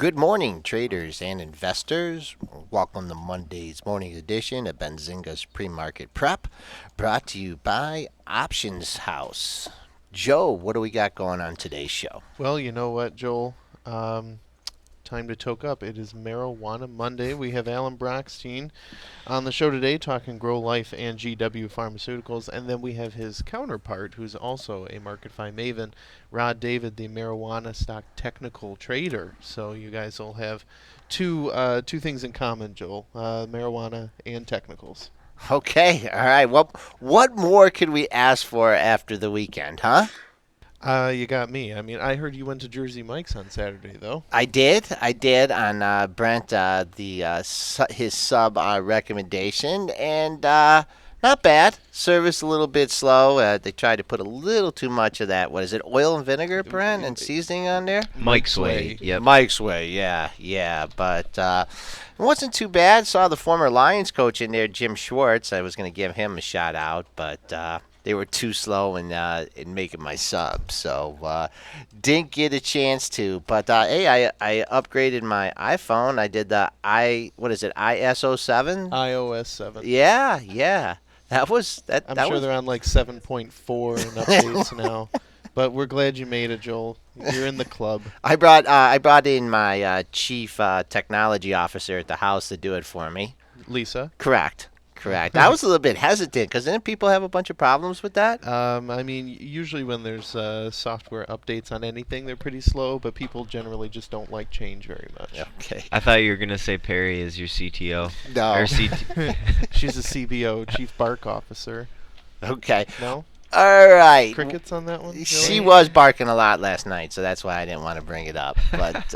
Good morning, traders and investors. Welcome to Monday's morning edition of Benzinga's Pre-Market Prep, brought to you by Options House. Joe, what do we got going on today's show? Well, you know what, Joel? Um, Time to toke up. It is Marijuana Monday. We have Alan Brochstein on the show today talking Grow Life and GW Pharmaceuticals. And then we have his counterpart, who's also a MarketFi maven, Rod David, the marijuana stock technical trader. So you guys will have two things in common, Joel, marijuana and technicals. Okay, all right. Well, what more could we ask for after the weekend, huh? You got me. I mean, I heard you went to Jersey Mike's on Saturday, though. I did on Brent his sub recommendation, and not bad. Service a little bit slow. They tried to put a little too much of that. What is it? Oil and vinegar, Brent, and seasoning on there. Mike's Way. Yep. Mike's way, yeah, but it wasn't too bad. Saw the former Lions coach in there, Jim Schwartz. I was going to give him a shout out, but they were too slow in making my sub, so didn't get a chance to. But hey, I upgraded my iPhone. I did the ISO 7. iOS 7. Yeah. That was that. I'm that sure was they're on like 7.4 and updates now. But we're glad you made it, Joel. You're in the club. I brought in my chief technology officer at the house to do it for me. Lisa? Correct. I was a little bit hesitant because didn't people have a bunch of problems with that? I mean, usually when there's software updates on anything, they're pretty slow, but people generally just don't like change very much. Okay. I thought you were gonna say Perry is your CTO No. or CT. She's a CBO, Chief Bark Officer. Okay. No? All right. Crickets on that one? She Joey? was barking a lot last night, so that's why I didn't want to bring it up. But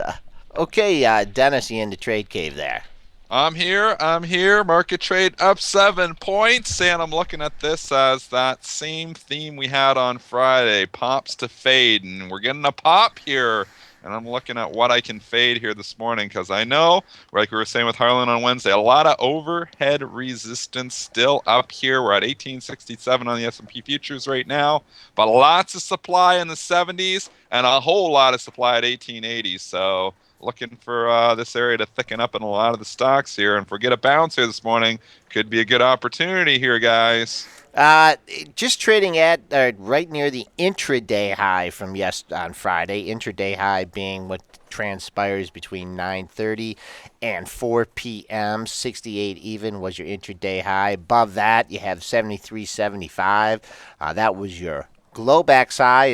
okay, Dennis, you in the trade cave there? I'm here. Market trade up 7 points, and I'm looking at this as that same theme we had on Friday, pops to fade, and we're getting a pop here. And I'm looking at what I can fade here this morning because I know, like we were saying with Harlan on Wednesday, a lot of overhead resistance still up here. We're at 1867 on the S&P futures right now, but lots of supply in the 70s and a whole lot of supply at 1880. So looking for this area to thicken up in a lot of the stocks here. And if we get a bounce here this morning, could be a good opportunity here, guys. Uh, just trading at right near the intraday high from on Friday. Intraday high being what transpires between 9:30 and 4 p.m. 68 even was your intraday high. Above that, you have 73.75. That was your Globex high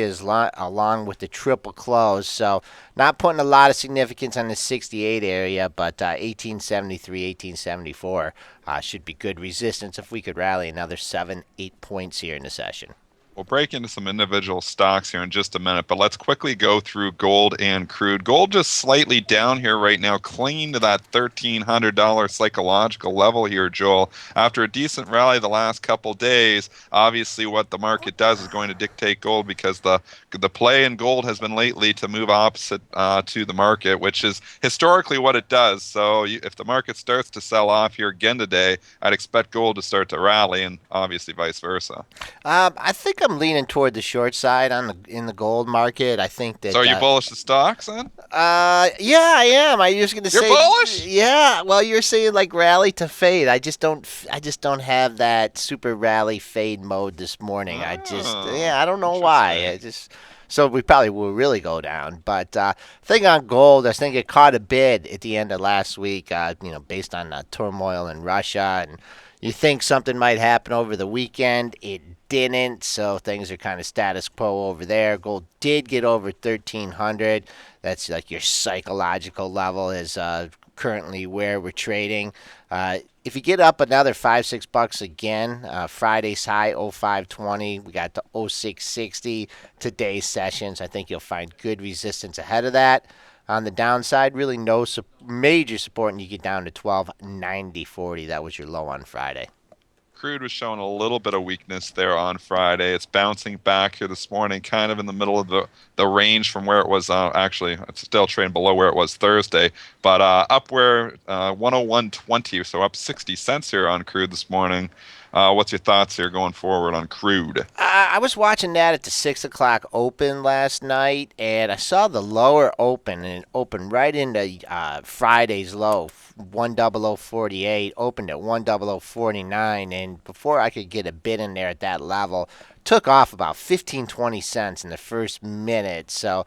along with the triple close. So not putting a lot of significance on the 68 area, but 1873, 1874 should be good resistance if we could rally another 7, 8 points here in the session. We'll break into some individual stocks here in just a minute, but let's quickly go through gold and crude. Gold just slightly down here right now, clinging to that $1,300 psychological level here, Joel. After a decent rally the last couple days, obviously what the market does is going to dictate gold because the play in gold has been lately to move opposite to the market, which is historically what it does. So if the market starts to sell off here again today, I'd expect gold to start to rally, and obviously vice versa. I think I'm leaning toward the short side in the gold market. I think that. So are you bullish the stocks then? Yeah, I am. I was going to You're say. bullish? Yeah. Well, you're saying like rally to fade. I just don't. I just don't have that super rally fade mode this morning. I don't know why. So we probably will really go down. But thing on gold, I think it caught a bid at the end of last week. Based on turmoil in Russia, and you think something might happen over the weekend. It didn't, so things are kind of status quo over there. Gold did get over 1,300. That's like your psychological level is currently where we're trading. If you get up another $5-6 again, Friday's high 0520, we got the 0660 today's sessions. I think you'll find good resistance ahead of that. On the downside, really no major support, and you get down to 1290.40. That was your low on Friday. Crude was showing a little bit of weakness there on Friday. It's bouncing back here this morning, kind of in the middle of the range from where it was. Actually, it's still trading below where it was Thursday, but up where 101.20, so up 60 cents here on crude this morning. What's your thoughts here going forward on crude? I was watching that at the 6 o'clock open last night, and I saw the lower open, and it opened right into Friday's low, 10048, opened at 10049, and before I could get a bid in there at that level, took off about 15-20 cents in the first minute. So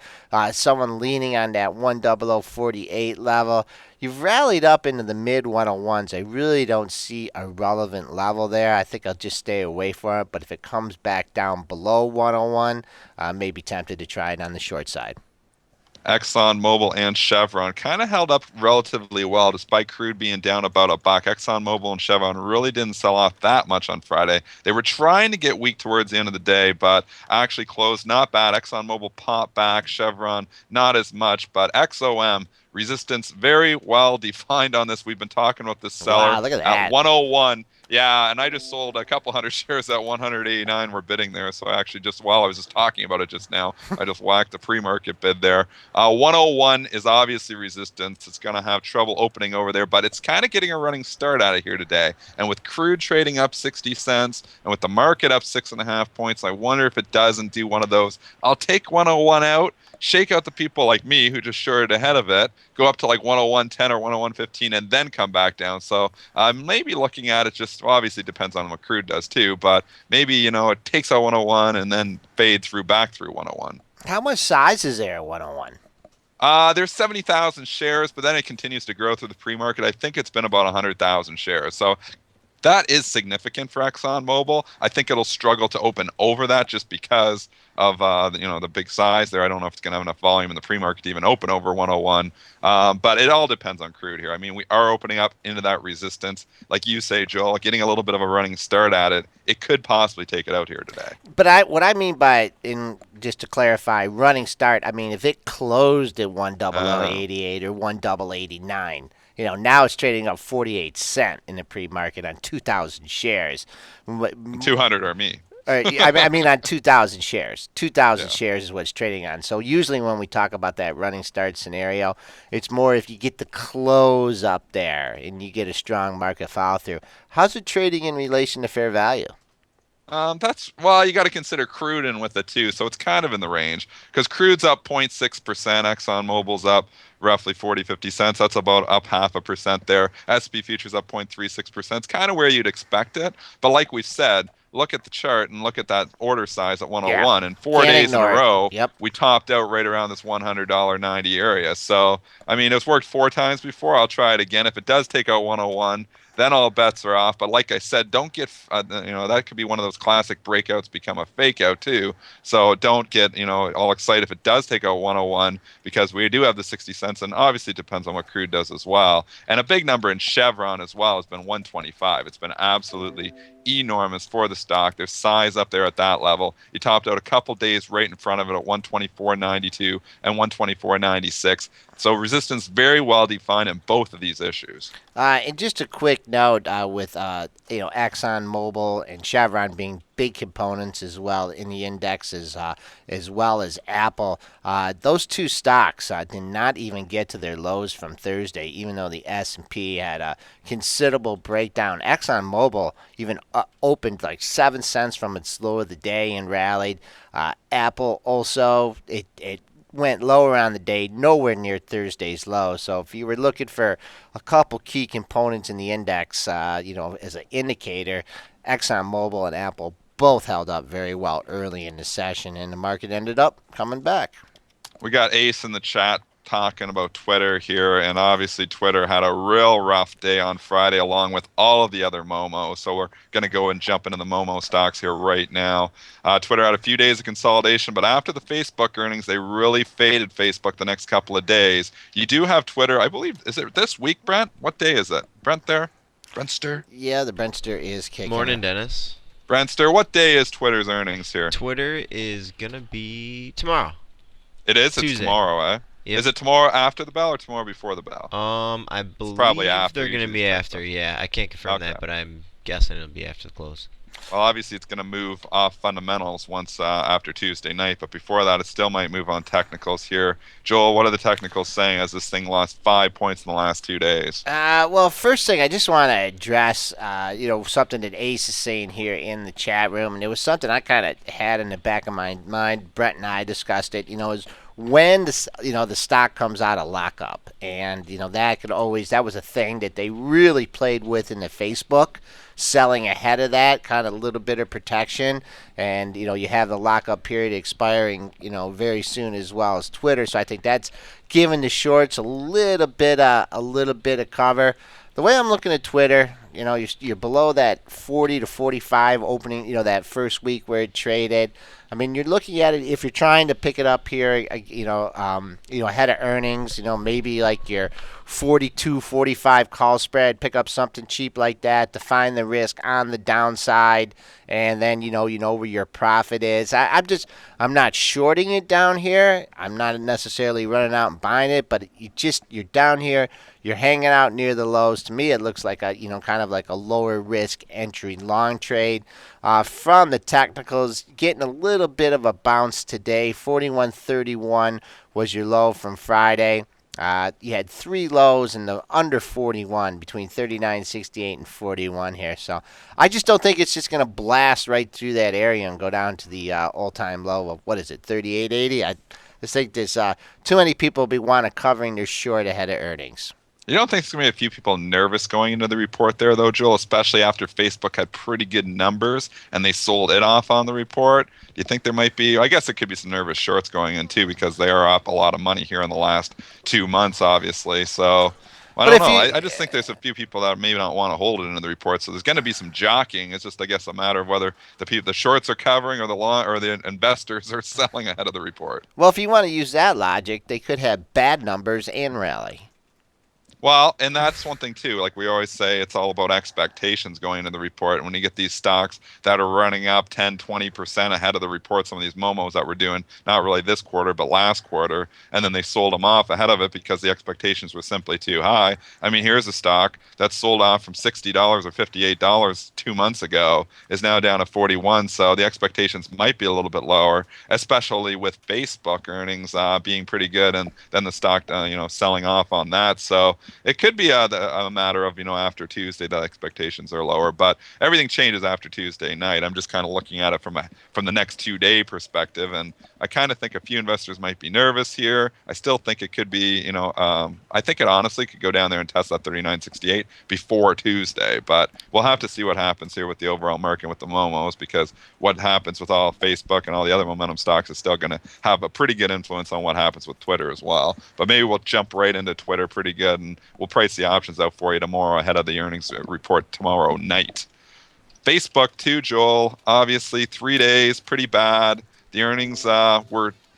someone leaning on that 10048 level. You've rallied up into the mid 101s. I really don't see a relevant level there. I think I'll just stay away from it. But if it comes back down below 101, I may be tempted to try it on the short side. ExxonMobil and Chevron kind of held up relatively well despite crude being down about a buck. ExxonMobil and Chevron really didn't sell off that much on Friday. They were trying to get weak towards the end of the day, but actually closed not bad. ExxonMobil popped back, Chevron not as much, but XOM resistance very well defined on this. We've been talking about this seller Wow, look at that. 101. Yeah, and I just sold a couple hundred shares at 189. We're bidding there, so I actually just while I was just talking about it just now, I just whacked the pre-market bid there. 101 is obviously resistance. It's going to have trouble opening over there, but it's kind of getting a running start out of here today. And with crude trading up 60 cents and with the market up 6.5 points, I wonder if it doesn't do one of those. I'll take 101 out, shake out the people like me who just shorted ahead of it, go up to like 101.10 or 101.15, and then come back down. So maybe looking at it just obviously depends on what crude does too, but maybe, it takes out 101 and then fades back through 101. How much size is there at 101? There's 70,000 shares, but then it continues to grow through the pre-market. I think it's been about 100,000 shares. So that is significant for ExxonMobil. I think it'll struggle to open over that just because of the big size there. I don't know if it's going to have enough volume in the pre-market to even open over 101. But it all depends on crude here. I mean, we are opening up into that resistance, like you say, Joel, getting a little bit of a running start at it. It could possibly take it out here today. But what I mean by, just to clarify, running start, I mean if it closed at 10088 or 10089. Now it's trading up 48 cents in the pre-market on 2,000 shares. 200 are me. I mean on 2,000 shares. 2,000 shares is what it's trading on. So usually when we talk about that running start scenario, it's more if you get the close up there and you get a strong market follow through. How's it trading in relation to fair value? You got to consider crude in with it too, so it's kind of in the range because crude's up 0.6%, ExxonMobil's up roughly 50 cents. That's about up 0.5% there. SP futures up 0.36%. It's kind of where you'd expect it, but like we've said, look at the chart and look at that order size at 101. And 4 days in a row, we topped out right around this $100.90 area. So, I mean, it's worked 4 times before. I'll try it again. If it does take out 101, then all bets are off. But like I said, don't get, that could be one of those classic breakouts become a fake out too. So don't get, all excited if it does take out 101 because we do have the 60 cents. And obviously it depends on what crude does as well. And a big number in Chevron as well has been 125. It's been absolutely enormous for the stock. There's size up there at that level. You topped out a couple days right in front of it at 124.92 and 124.96. So resistance very well defined in both of these issues. And just a quick note with ExxonMobil and Chevron being big components as well in the indexes, as well as Apple. Those two stocks did not even get to their lows from Thursday, even though the S&P had a considerable breakdown. ExxonMobil even opened like 7 cents from its low of the day and rallied. Apple also, it went lower on the day, nowhere near Thursday's low. So if you were looking for a couple key components in the index, as an indicator, ExxonMobil and Apple both held up very well early in the session, and the market ended up coming back. We got Ace in the chat talking about Twitter here, and obviously Twitter had a real rough day on Friday along with all of the other Momo. So we're going to go and jump into the Momo stocks here right now. Twitter had a few days of consolidation, but after the Facebook earnings, they really faded Facebook the next couple of days. You do have Twitter, I believe, is it this week, Brent? What day is it? Brent there? Brentster? Yeah, the Brentster is kicking. Morning, Dennis. Brentster, what day is Twitter's earnings here? Twitter is going to be tomorrow. It is? Tuesday. It's tomorrow, eh? Yep. Is it tomorrow after the bell or tomorrow before the bell? I believe probably after, they're going to be after. Yeah, I can't confirm that, but I'm guessing it'll be after the close. Well, obviously it's going to move off fundamentals once after Tuesday night, but before that, it still might move on technicals here. Joel, what are the technicals saying as this thing lost 5 points in the last 2 days? Well, first thing I just want to address, something that Ace is saying here in the chat room, and it was something I kind of had in the back of my mind. Brent and I discussed it. Is when the stock comes out of lockup, and that was a thing that they really played with in the Facebook selling ahead of that, kind of a little bit of protection, and you have the lockup period expiring very soon as well as Twitter. So I think that's giving the shorts a little bit of cover. The way I'm looking at Twitter, you're below that 40 to 45 opening, that first week where it traded. I mean, you're looking at it if you're trying to pick it up here, ahead of earnings, maybe like your 42, 45 call spread, pick up something cheap like that to find the risk on the downside, and then where your profit is. I'm not shorting it down here. I'm not necessarily running out and buying it, but you're down here. You're hanging out near the lows. To me, it looks like kind of like a lower risk entry long trade. From the technicals, getting a little bit of a bounce today. 41.31 was your low from Friday. You had three lows in the under 41 between 39.68 and 41 here. So I just don't think it's just going to blast right through that area and go down to the all-time low of, what is it, 38.80? I just think there's too many people be want to covering their short ahead of earnings. You don't think there's going to be a few people nervous going into the report there, though, Joel, especially after Facebook had pretty good numbers and they sold it off on the report? Do you think there might be, I guess it could be some nervous shorts going in, too, because they are up a lot of money here in the last 2 months, obviously. So, I But don't if know. you I just think there's a few people that maybe not want to hold it into the report. So there's going to be some jockeying. It's just, I guess, a matter of whether the shorts are covering or the investors are selling ahead of the report. Well, if you want to use that logic, they could have bad numbers and rally. Well, and that's one thing too. Like we always say, it's all about expectations going into the report. And when you get these stocks that are running up 10, 20% ahead of the report, some of these momos that we're doing, not really this quarter, but last quarter, and then they sold them off ahead of it because the expectations were simply too high. I mean, here's a stock that sold off from $60 or $58 2 months ago, is now down to 41. So the expectations might be a little bit lower, especially with Facebook earnings being pretty good, and then the stock, selling off on that. So it could be a matter of, after Tuesday, the expectations are lower, but everything changes after Tuesday night. I'm just kind of looking at it from the next 2 day perspective, and I kind of think a few investors might be nervous here. I still think it could be, I think it honestly could go down there and test that 39.68 before Tuesday, but we'll have to see what happens here with the overall market with the momos, because what happens with all Facebook and all the other momentum stocks is still going to have a pretty good influence on what happens with Twitter as well. But maybe we'll jump right into Twitter pretty good, and we'll price the options out for you tomorrow ahead of the earnings report tomorrow night. Facebook too, Joel. Obviously, 3 days, pretty bad. The earnings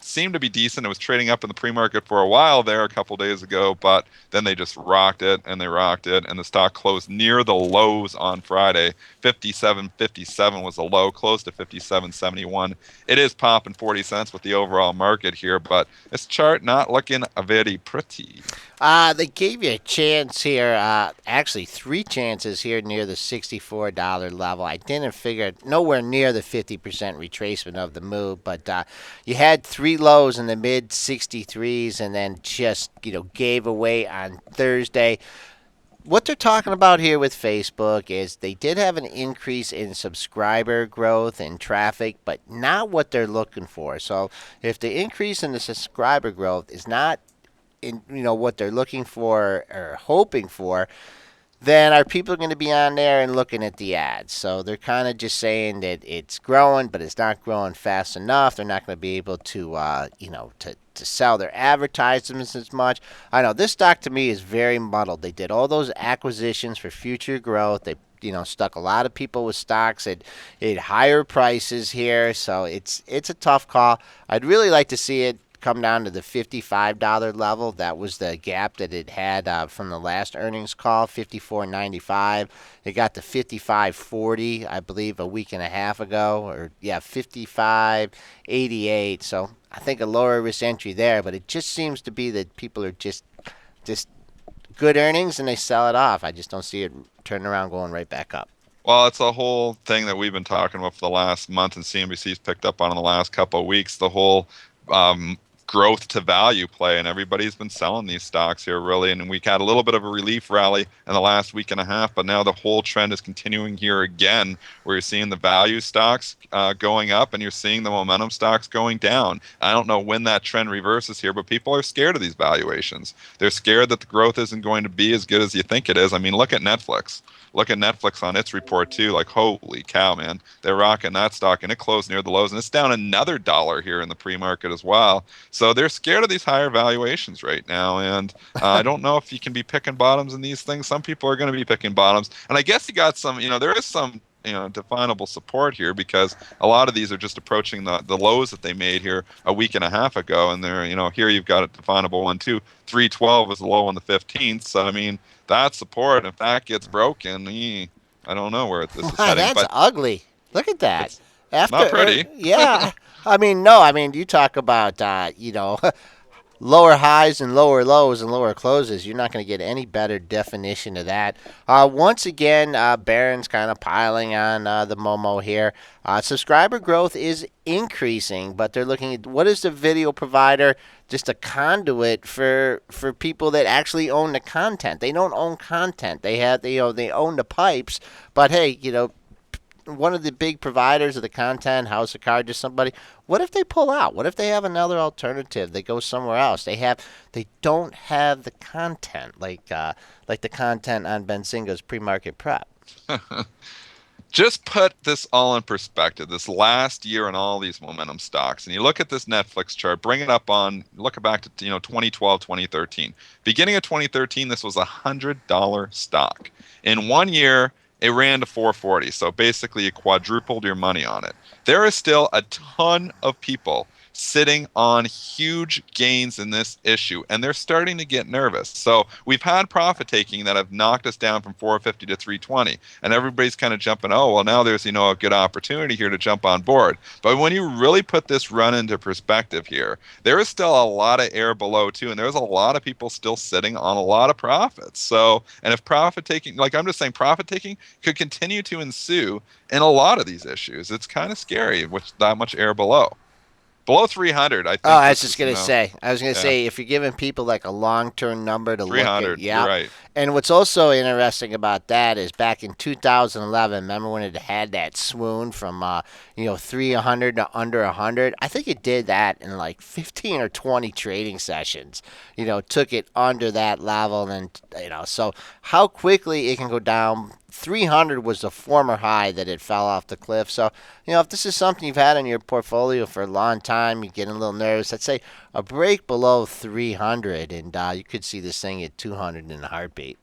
seemed to be decent. It was trading up in the pre-market for a while there a couple days ago, but then they just rocked it, and the stock closed near the lows on Friday. 57.57 was the low, close to 57.71. It is popping 40 cents with the overall market here, but this chart not looking very pretty. They gave you a chance here, actually three chances here near the $64 level. I didn't figure nowhere near the 50% retracement of the move, but you had three lows in the mid 63s and then just, gave away on Thursday. What they're talking about here with Facebook is they did have an increase in subscriber growth and traffic, but not what they're looking for. So if the increase in the subscriber growth is not in what they're looking for or hoping for, then our people are going to be on there and looking at the ads. So they're kind of just saying that it's growing, but it's not growing fast enough. They're not going to be able to, to sell their advertisements as much. I know this stock to me is very muddled. They did all those acquisitions for future growth. They stuck a lot of people with stocks at higher prices here. So it's a tough call. I'd really like to see it come down to the $55 level. That was the gap that it had from the last earnings call, $54.95. It got to $55.40, I believe, a week and a half ago, or $55.88. So I think a lower risk entry there, but it just seems to be that people are just good earnings and they sell it off. I just don't see it turning around going right back up. Well, it's a whole thing that we've been talking about for the last month, and CNBC's picked up on in the last couple of weeks. The whole um, growth to value play, and everybody's been selling these stocks here really. And we had a little bit of a relief rally in the last week and a half, but now the whole trend is continuing here again, where you're seeing the value stocks going up, and you're seeing the momentum stocks going down. I don't know when that trend reverses here, but people are scared of these valuations. They're scared that the growth isn't going to be as good as you think it is. I mean, look at Netflix. Look at Netflix on its report too. Like, holy cow, man, they're rocking that stock, and it closed near the lows, and it's down another dollar here in the pre-market as well. So they're scared of these higher valuations right now, and I don't know if you can be picking bottoms in these things. Some people are going to be picking bottoms, and I guess you got some. There is some definable support here because a lot of these are just approaching the lows that they made here a week and a half ago, and they're here you've got a definable one too. 312 is the low on the 15th, so I mean that support. If that gets broken, I don't know where this is heading, That's but ugly. Look at that. it's After, not pretty. yeah. I mean, no. I mean, you talk about, lower highs and lower lows and lower closes. You're not going to get any better definition of that. Once again, Barron's kind of piling on the Momo here. Subscriber growth is increasing, but they're looking at what is the video provider just a conduit for people that actually own the content. They don't own content. They own the pipes, but hey, one of the big providers of the content, House of Cards, just somebody. What if they pull out? What if they have another alternative? They go somewhere else. They don't have the content like the content on Benzinga's pre-market prep. Just put this all in perspective, this last year and all these momentum stocks, and you look at this Netflix chart, bring it up look back to 2012, 2013. Beginning of 2013, this was $100 stock. In 1 year, it ran to 440, so basically you quadrupled your money on it. There is still a ton of people sitting on huge gains in this issue, and they're starting to get nervous. So we've had profit taking that have knocked us down from 450 to 320, and everybody's kind of jumping, oh, well, now there's a good opportunity here to jump on board. But when you really put this run into perspective here, there is still a lot of air below too, and there's a lot of people still sitting on a lot of profits. So, and if profit taking, like I'm just saying, profit taking could continue to ensue in a lot of these issues. It's kind of scary with that much air below. Below 300, I Oh, think I was this just is, gonna say. I was gonna yeah, say if you're giving people like a long-term number to look at, 300. You're yeah. right. And what's also interesting about that is back in 2011, remember when it had that swoon from 300 to under 100? I think it did that in like 15 or 20 trading sessions. Took it under that level, and so how quickly it can go down. 300 was the former high that it fell off the cliff. So, if this is something you've had in your portfolio for a long time, you're getting a little nervous. I'd say a break below 300, and you could see this thing at 200 in a heartbeat.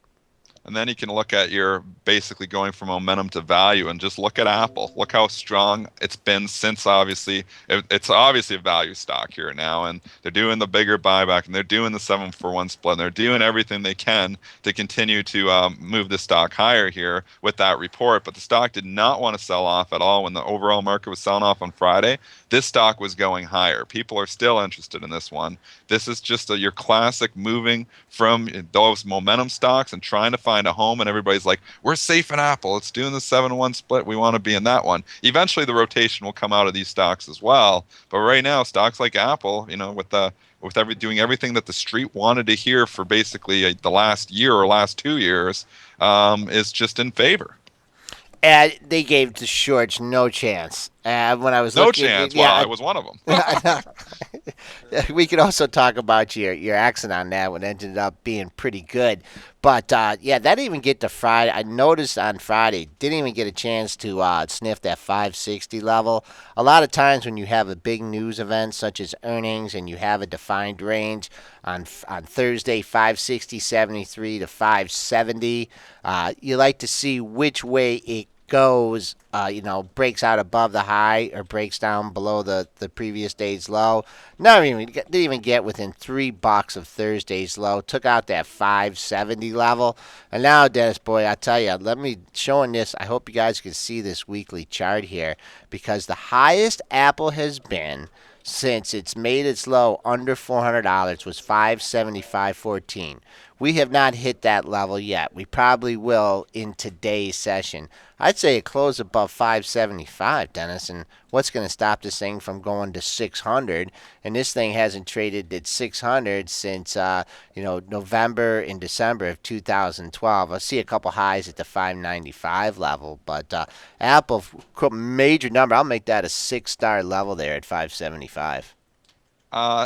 And then you can look at your basically going from momentum to value and just look at Apple. Look how strong it's been since obviously it's obviously a value stock here now, and they're doing the bigger buyback, and they're doing the 7-for-1 split, and they're doing everything they can to continue to move the stock higher here with that report. But the stock did not want to sell off at all when the overall market was selling off on Friday. This stock was going higher. People are still interested in this one. This is just your classic moving from those momentum stocks and trying to find a home, and everybody's like, we're safe in Apple. It's doing the 7-1 split. We want to be in that one. Eventually, the rotation will come out of these stocks as well. But right now, stocks like Apple, doing everything that the street wanted to hear for basically the last year or last 2 years, is just in favor. And they gave the shorts no chance. When I was No looking, chance. Well, yeah, I was one of them. we could also talk about your accent on that one. Ended up being pretty good, but that didn't even get to Friday. I noticed on Friday didn't even get a chance to sniff that 560 level. A lot of times when you have a big news event such as earnings and you have a defined range on Thursday 560, 73 to 570, you like to see which way it goes, breaks out above the high or breaks down below the previous day's low. Didn't even get within $3 of Thursday's low. Took out that 570 level, and now Dennis, boy, I tell you, let me showing this. I hope you guys can see this weekly chart here because the highest Apple has been since it's made its low under $400 was 575.14. We have not hit that level yet. We probably will in today's session. I'd say it closed above 575, Dennis. And what's going to stop this thing from going to 600? And this thing hasn't traded at 600 since November and December of 2012. I see a couple highs at the 595 level, but Apple major number. I'll make that a 6-star level there at 575.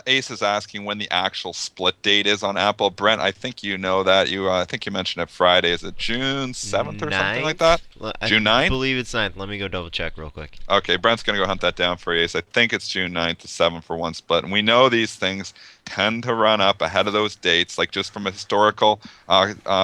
Ace is asking when the actual split date is on Apple. Brent, I think you know that. I think you mentioned it Friday. Is it June 7th or something like that? June 9th? I believe it's 9th. Let me go double check real quick. Okay, Brent's going to go hunt that down for you, Ace. I think it's June 9th to 7 for one split. And we know these things tend to run up ahead of those dates, like just from a historical,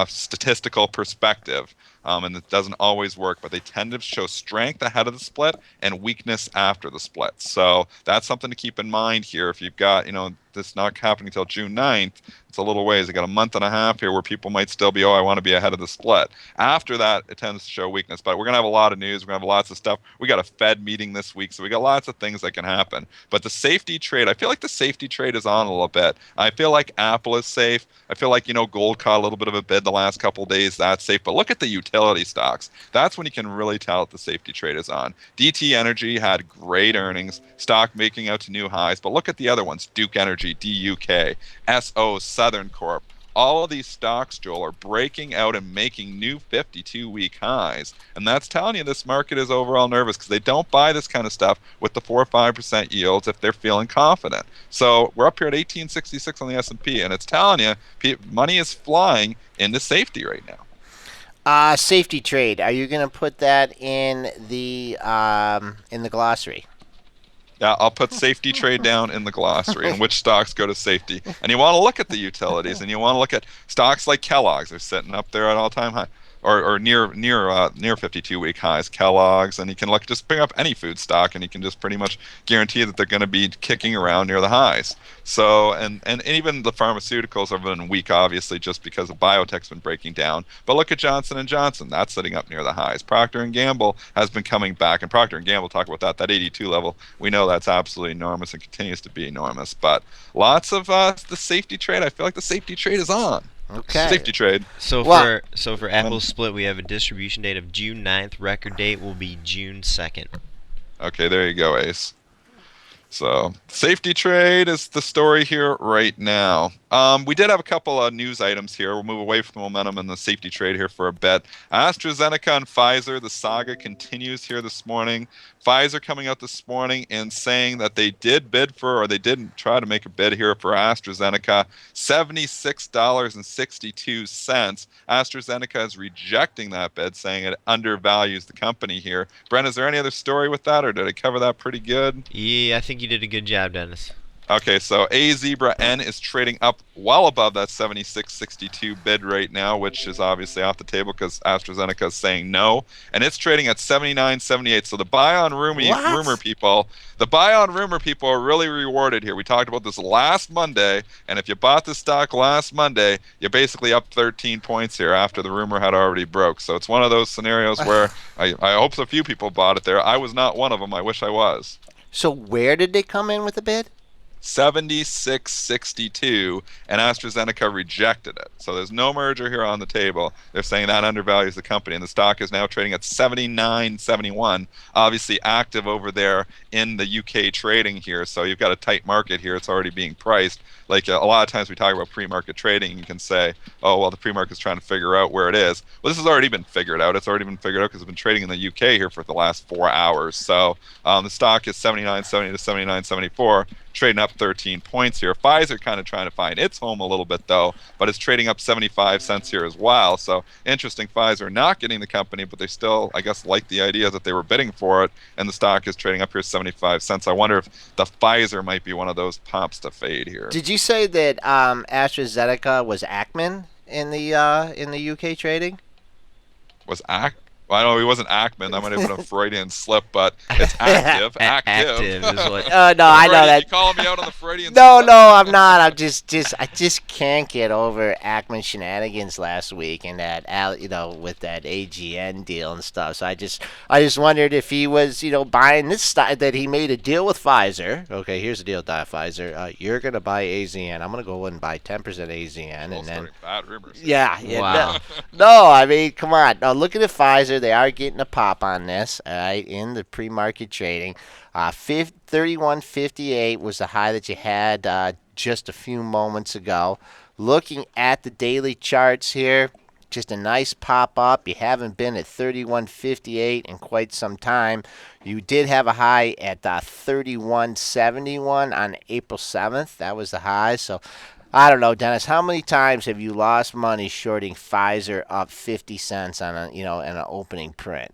statistical perspective. And it doesn't always work, but they tend to show strength ahead of the split and weakness after the split. So that's something to keep in mind here. If you've got, this not happening until June 9th, it's a little ways. They got a month and a half here where people might still be, I want to be ahead of the split. After that, it tends to show weakness. But we're going to have a lot of news. We're going to have lots of stuff. We got a Fed meeting this week, so we got lots of things that can happen. But the safety trade, I feel like the safety trade is on a little bit. I feel like Apple is safe. I feel like, gold caught a little bit of a bid the last couple of days. That's safe. But look at the utility stocks. That's when you can really tell if the safety trade is on. DT Energy had great earnings, stock making out to new highs. But look at the other ones, Duke Energy, DUK, SO, Southern Corp. All of these stocks, Joel, are breaking out and making new 52-week highs. And that's telling you this market is overall nervous because they don't buy this kind of stuff with the 4 or 5% yields if they're feeling confident. So we're up here at 1866 on the S&P, and it's telling you money is flying into safety right now. Safety trade. Are you going to put that in the glossary? Yeah, I'll put safety trade down in the glossary and which stocks go to safety. And you want to look at the utilities, and you want to look at stocks like Kellogg's. They're sitting up there at all-time high, or near 52-week highs. Kellogg's, and you can just bring up any food stock, and you can just pretty much guarantee that they're going to be kicking around near the highs. So, and even the pharmaceuticals have been weak, obviously, just because the biotech's been breaking down. But look at Johnson & Johnson. That's sitting up near the highs. Procter & Gamble has been coming back, and Procter & Gamble, talk about that 82 level. We know that's absolutely enormous and continues to be enormous. But lots of the safety trade, I feel like the safety trade is on. Okay. Safety trade. So for Apple's split, we have a distribution date of June 9th. Record date will be June 2nd. Okay, there you go, Ace. So safety trade is the story here right now. We did have a couple of news items here. We'll move away from the momentum and the safety trade here for a bit. AstraZeneca and Pfizer, the saga continues here this morning. Pfizer coming out this morning and saying that they did bid for, or they didn't try to make a bid here for AstraZeneca, $76.62. AstraZeneca is rejecting that bid, saying it undervalues the company here. Brent, is there any other story with that, or did I cover that pretty good? Yeah, I think you did a good job, Dennis. Okay, so A Zebra N is trading up well above that 76.62 bid right now, which is obviously off the table because AstraZeneca is saying no, and it's trading at 79.78. So the buy on rumor people are really rewarded here. We talked about this last Monday, and if you bought the stock last Monday, you're basically up 13 points here after the rumor had already broke. So it's one of those scenarios where I hope a few people bought it there. I was not one of them. I wish I was. So where did they come in with the bid? 76.62, and AstraZeneca rejected it. So there's no merger here on the table. They're saying that undervalues the company, and the stock is now trading at 79.71. Obviously active over there in the UK trading here. So you've got a tight market here. It's already being priced. Like a lot of times we talk about pre-market trading, you can say, oh, well, the pre-market's trying to figure out where it is. Well, this has already been figured out. It's already been figured out because it's been trading in the UK here for the last 4 hours. So the stock is 79.70 to 79.74. Trading up 13 points here. Pfizer kind of trying to find its home a little bit, though, but it's trading up 75 cents here as well. So interesting, Pfizer not getting the company, but they still, I guess, like the idea that they were bidding for it, and the stock is trading up here 75 cents. I wonder if the Pfizer might be one of those pops to fade here. Did you say that AstraZeneca was Ackman in the UK trading? Was Well, I know he wasn't Ackman. That might have been a Freudian slip, but it's active. Active. Active is what. No, I know Freudian, you that. calling me out on the Freudian No, slip? no, I'm not. I just can't get over Ackman shenanigans last week and that, with that AGN deal and stuff. So I just wondered if he was, buying this stock, that he made a deal with Pfizer. Okay, here's the deal with Pfizer. You're gonna buy AZN. I'm gonna go and buy 10% AZN, Well, and then. starting bad rumors. Yeah, no, Wow. no. I mean, come on. Now look at the Pfizer. They are getting a pop on this, all right, in the pre-market trading. 31.58 was the high that you had just a few moments ago. Looking at the daily charts here, just a nice pop up. You haven't been at 31.58 in quite some time. You did have a high at 31.71 on April 7th. That was the high. So I don't know, Dennis. How many times have you lost money shorting Pfizer up 50 cents on an opening print?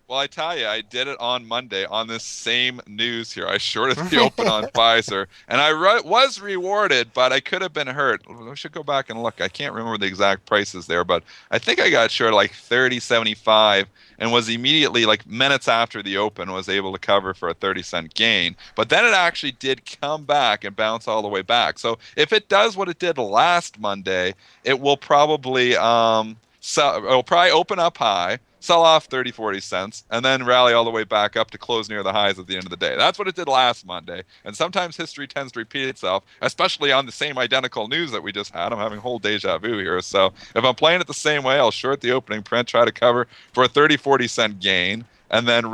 Well, I tell you, I did it on Monday on this same news here. I shorted the open on Pfizer, and I was rewarded, but I could have been hurt. I should go back and look. I can't remember the exact prices there, but I think I got short like 30.75 and was immediately, like minutes after the open, was able to cover for a 30-cent gain. But then it actually did come back and bounce all the way back. So if it does what it did last Monday, it will probably it'll probably open up high, sell off 30, 40 cents, and then rally all the way back up to close near the highs at the end of the day. That's what it did last Monday. And sometimes history tends to repeat itself, especially on the same identical news that we just had. I'm having whole deja vu here. So if I'm playing it the same way, I'll short the opening print, try to cover for a 30, 40-cent gain. And then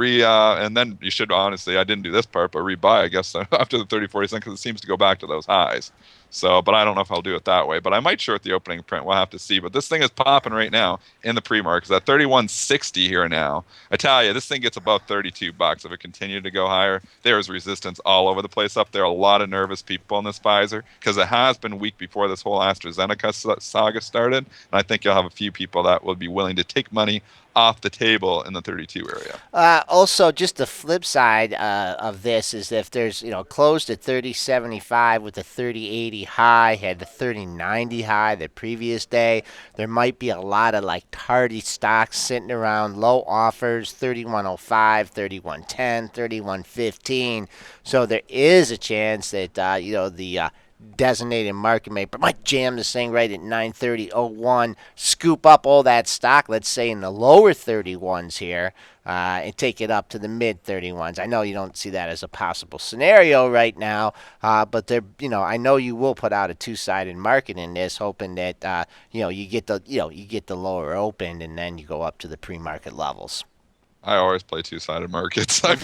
you should honestly, I didn't do this part, but rebuy, I guess, after the 30, 40 cents, because it seems to go back to those highs. So, but I don't know if I'll do it that way. But I might short the opening print. We'll have to see. But this thing is popping right now in the pre-market. It's at 31.60 here now. I tell you, this thing gets above 32 bucks. If it continued to go higher, there's resistance all over the place up there. A lot of nervous people in this Pfizer because it has been weak before this whole AstraZeneca saga started. And I think you'll have a few people that will be willing to take money off the table in the 32 area. Also, just the flip side of this is if there's, closed at 30.75 with a 30.80 high, had the 30.90 high the previous day, there might be a lot of like tardy stocks sitting around, low offers, 31.05, 31.10, 31.15. So there is a chance that, the designated market maker might jam this thing right at 9:30:01, scoop up all that stock, let's say in the lower 31s here, and take it up to the mid 31s. I know you don't see that as a possible scenario right now, but I know you will put out a two-sided market in this, hoping that you get the lower open and then you go up to the pre-market levels. I always play two-sided markets. I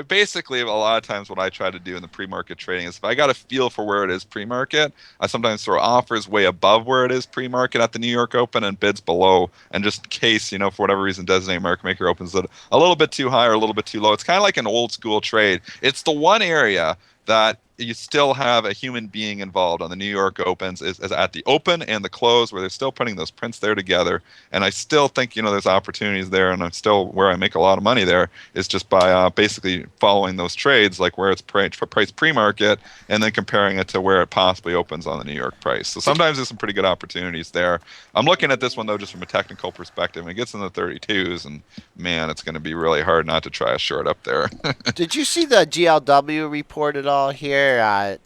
basically, a lot of times what I try to do in the pre-market trading is if I got a feel for where it is pre-market, I sometimes throw offers way above where it is pre-market at the New York Open and bids below. And just in case, for whatever reason, designated market maker opens it a little bit too high or a little bit too low. It's kind of like an old school trade. It's the one area that you still have a human being involved on the New York Opens is at the open and the close where they're still putting those prints there together. And I still think, there's opportunities there. And I'm still where I make a lot of money there is just by basically following those trades, like where it's priced pre-market and then comparing it to where it possibly opens on the New York price. So sometimes there's some pretty good opportunities there. I'm looking at this one, though, just from a technical perspective. And it gets in the 32s and, man, it's going to be really hard not to try a short up there. Did you see the GLW report at all here?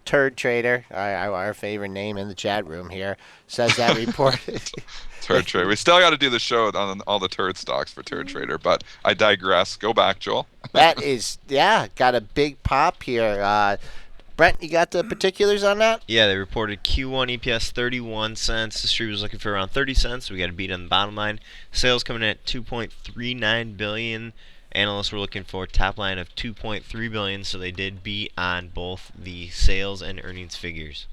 Turd Trader, our favorite name in the chat room here, says that report. Turd Trader. We still got to do the show on all the turd stocks for Turd Trader, but I digress. Go back, Joel. That is, got a big pop here. Brent, you got the particulars on that? Yeah, they reported Q1 EPS 31 cents. The street was looking for around 30 cents. We got a beat on the bottom line. Sales coming in at 2.39 billion. Analysts were looking for a top line of 2.3 billion, so they did beat on both the sales and earnings figures.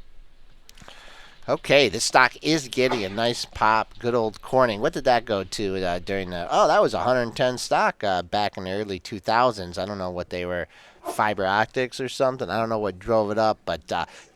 Okay, this stock is getting a nice pop. Good old Corning. What did that go to during the? Oh, that was 110 stock back in the early 2000s. I don't know what they were, fiber optics or something. I don't know what drove it up, but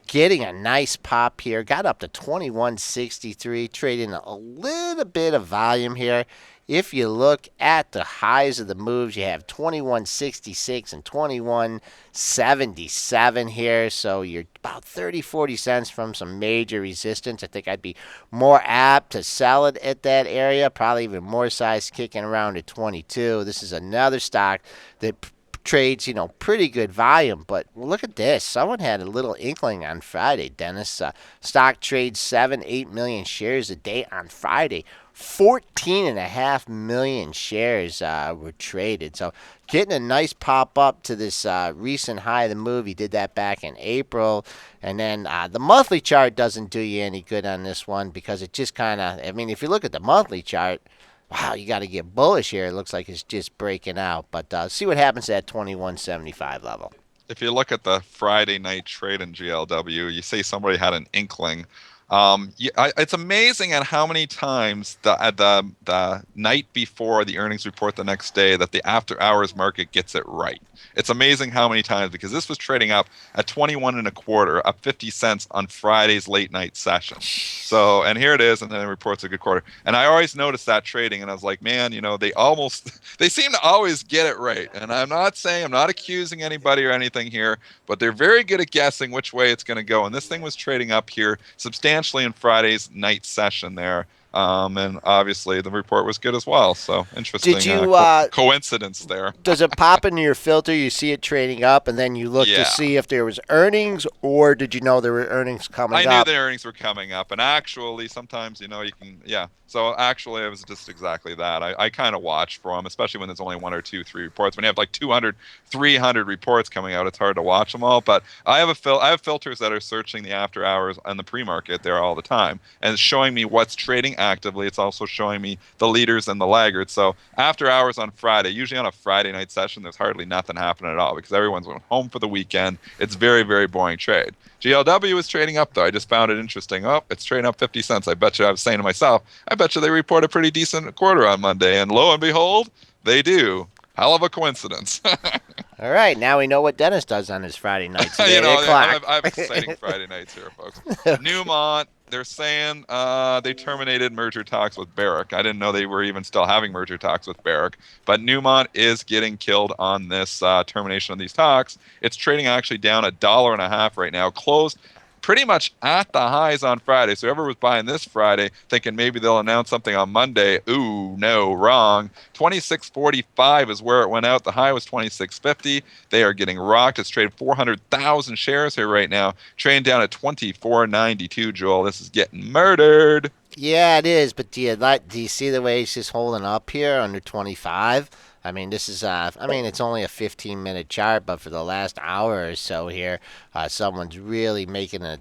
getting a nice pop here. Got up to 21.63, trading a little bit of volume here if you look at the highs of the moves, you have 21.66 and 21.77 here. So you're about 30-40 cents from some major resistance. I think I'd be more apt to sell it at that area, probably even more size kicking around at 22. This is another stock that trades, pretty good volume. But look at this. Someone had a little inkling on Friday, Dennis. Stock trades 7-8 million shares a day on Friday. 14.5 million shares were traded. So getting a nice pop up to this recent high of the move. He did that back in April. And then the monthly chart doesn't do you any good on this one because it just kind of, if you look at the monthly chart, wow, you got to get bullish here. It looks like it's just breaking out. But see what happens at 21.75 level. If you look at the Friday night trade in GLW, you say somebody had an inkling. It's amazing at how many times the night before the earnings report the next day that the after hours market gets it right. It's amazing how many times, because this was trading up at 21 and a quarter, up 50 cents on Friday's late night session. So, and here it is, and then it reports a good quarter. And I always noticed that trading, and I was like, man, they seem to always get it right. And I'm not accusing anybody or anything here, but they're very good at guessing which way it's going to go. And this thing was trading up here substantially in Friday's night session there. And obviously the report was good as well. So interesting. Did you coincidence there? Does it pop into your filter? You see it trading up, and then you look to see if there was earnings, or did you know there were earnings coming up? I knew the earnings were coming up, and actually sometimes you can So actually it was just exactly that. I kind of watch for them, especially when there's only 1 or 2, 3 reports. When you have like 200, 300 reports coming out, it's hard to watch them all. But I have filters that are searching the after hours and the pre-market there all the time, and it's showing me what's trading actively. It's also showing me the leaders and the laggards. So after hours on Friday, usually on a Friday night session, there's hardly nothing happening at all because everyone's going home for the weekend. It's very, very boring trade. GLW is trading up, though. I just found it interesting. Oh, it's trading up 50 cents. I bet you, I was saying to myself, I bet you they report a pretty decent quarter on Monday. And lo and behold, they do. Hell of a coincidence. All right, now we know what Dennis does on his Friday nights at 8 o'clock. I have exciting Friday nights here, folks. Newmont, they're saying they terminated merger talks with Barrick. I didn't know they were even still having merger talks with Barrick. But Newmont is getting killed on this termination of these talks. It's trading actually down $1.50 right now, closed pretty much at the highs on Friday. So whoever was buying this Friday thinking maybe they'll announce something on Monday, ooh, no, wrong. 26.45 is where it went out. The high was 26.50. They are getting rocked. It's traded 400,000 shares here right now, trading down at 24.92, Joel. This is getting murdered. Yeah, it is. But do you see the way it's just holding up here under 25? This is, it's only a 15-minute chart, but for the last hour or so here, someone's really making a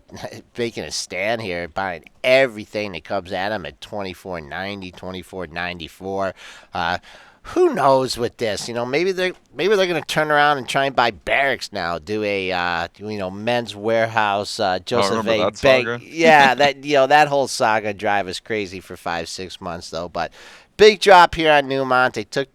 stand here, buying everything that comes at them at 24.90, 24.94. Who knows with this? Maybe they're going to turn around and try and buy Barracks now, do a Men's Warehouse, Joseph A. Bank. Yeah, that whole saga drive us crazy for 5-6 months though, but. Big drop here on Newmont. They took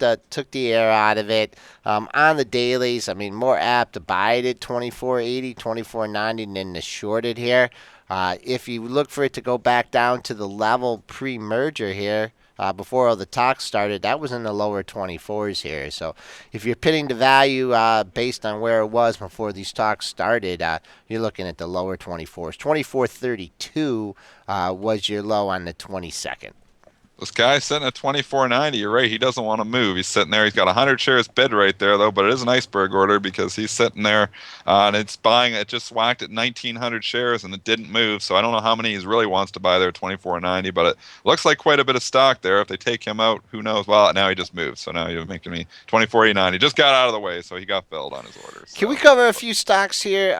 the air out of it. On the dailies, more apt to buy it at 24.80, 24.90 than to short it here. If you look for it to go back down to the level pre-merger here, before all the talks started, that was in the lower 24s here. So if you're pitting the value based on where it was before these talks started, you're looking at the lower 24s. 24.32 was your low on the 22nd. This guy's sitting at 24.90. You're right. He doesn't want to move. He's sitting there. He's got 100 shares bid right there, though. But it is an iceberg order because he's sitting there and it's buying. It just whacked at 1,900 shares and it didn't move. So I don't know how many he really wants to buy there at 24.90. But it looks like quite a bit of stock there. If they take him out, who knows? Well, now he just moved. So now you're making me 24.89. He just got out of the way, so he got filled on his orders. Can we cover a few stocks here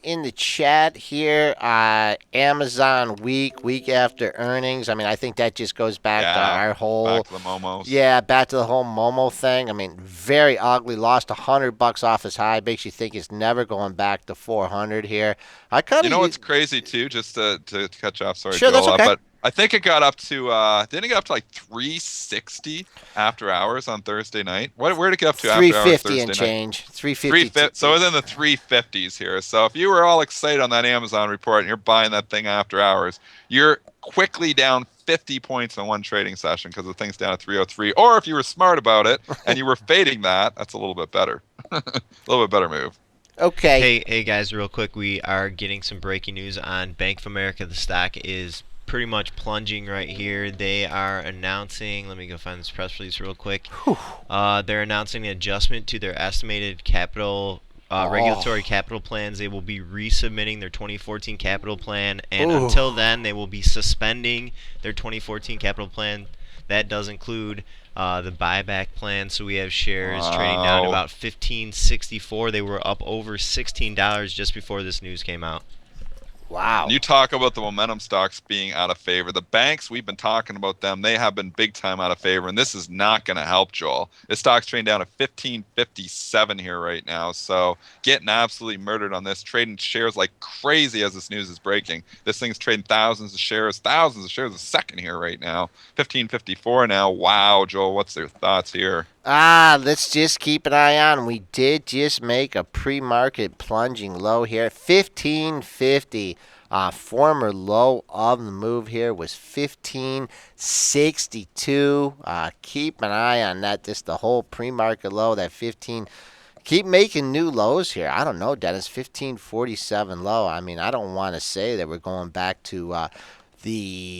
in the chat here? Amazon week after earnings. I think that just goes back. To our whole back to the Momos. Yeah, back to the whole Momo thing. Very ugly. Lost $100 off his high. Makes you think it's never going back to 400 here. What's crazy too? Just to cut you off. Sorry, sure, Joel, that's okay. But I think it got up to didn't it get up to like 360 after hours on Thursday night? Where did it get up to after hours Thursday 350 and change. 350. So it's in the 350s here. So if you were all excited on that Amazon report and you're buying that thing after hours, you're quickly down 50 points in one trading session because the thing's down at 303. Or if you were smart about it and you were fading that, that's a little bit better. A little bit better move. Okay. Hey guys, real quick, we are getting some breaking news on Bank of America. The stock is pretty much plunging right here. They are announcing, let me go find this press release real quick. They're announcing an adjustment to their estimated capital regulatory capital plans. They will be resubmitting their 2014 capital plan, and until then, they will be suspending their 2014 capital plan. That does include the buyback plan. So we have shares trading down to about $15.64. They were up over $16 just before this news came out. Wow. And you talk about the momentum stocks being out of favor. The banks, we've been talking about them. They have been big time out of favor, and this is not going to help, Joel. This stock's trading down to 15.57 here right now. So getting absolutely murdered on this, trading shares like crazy as this news is breaking. This thing's trading thousands of shares a second here right now. 15.54 now. Wow, Joel, what's your thoughts here? Let's just keep an eye on. We did just make a pre-market plunging low here, 1550. Former low of the move here was 1562. Keep an eye on that. Just the whole pre-market low, that 15. Keep making new lows here. I don't know, Dennis. 1547 low. I mean, I don't want to say that we're going back to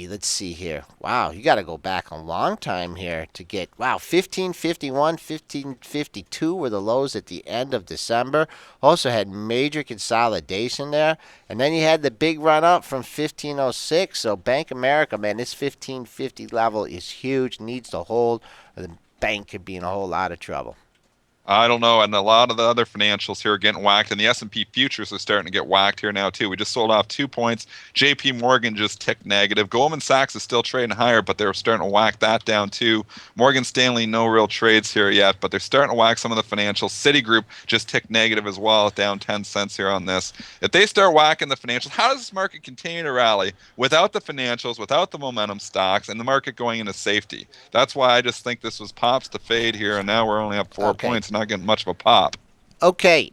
let's see here. Wow, you got to go back a long time here to get, 1551, 1552 were the lows at the end of December. Also had major consolidation there. And then you had the big run up from 1506. So Bank America, man, this 1550 level is huge, needs to hold, or the bank could be in a whole lot of trouble. I don't know, and a lot of the other financials here are getting whacked, and the S&P futures are starting to get whacked here now too. We just sold off 2 points. J.P. Morgan just ticked negative. Goldman Sachs is still trading higher, but they're starting to whack that down too. Morgan Stanley, no real trades here yet, but they're starting to whack some of the financials. Citigroup just ticked negative as well, down 10 cents here on this. If they start whacking the financials, how does this market continue to rally without the financials, without the momentum stocks, and the market going into safety? That's why I just think this was pops to fade here, and now we're only up 4 points. Not getting much of a pop. Okay,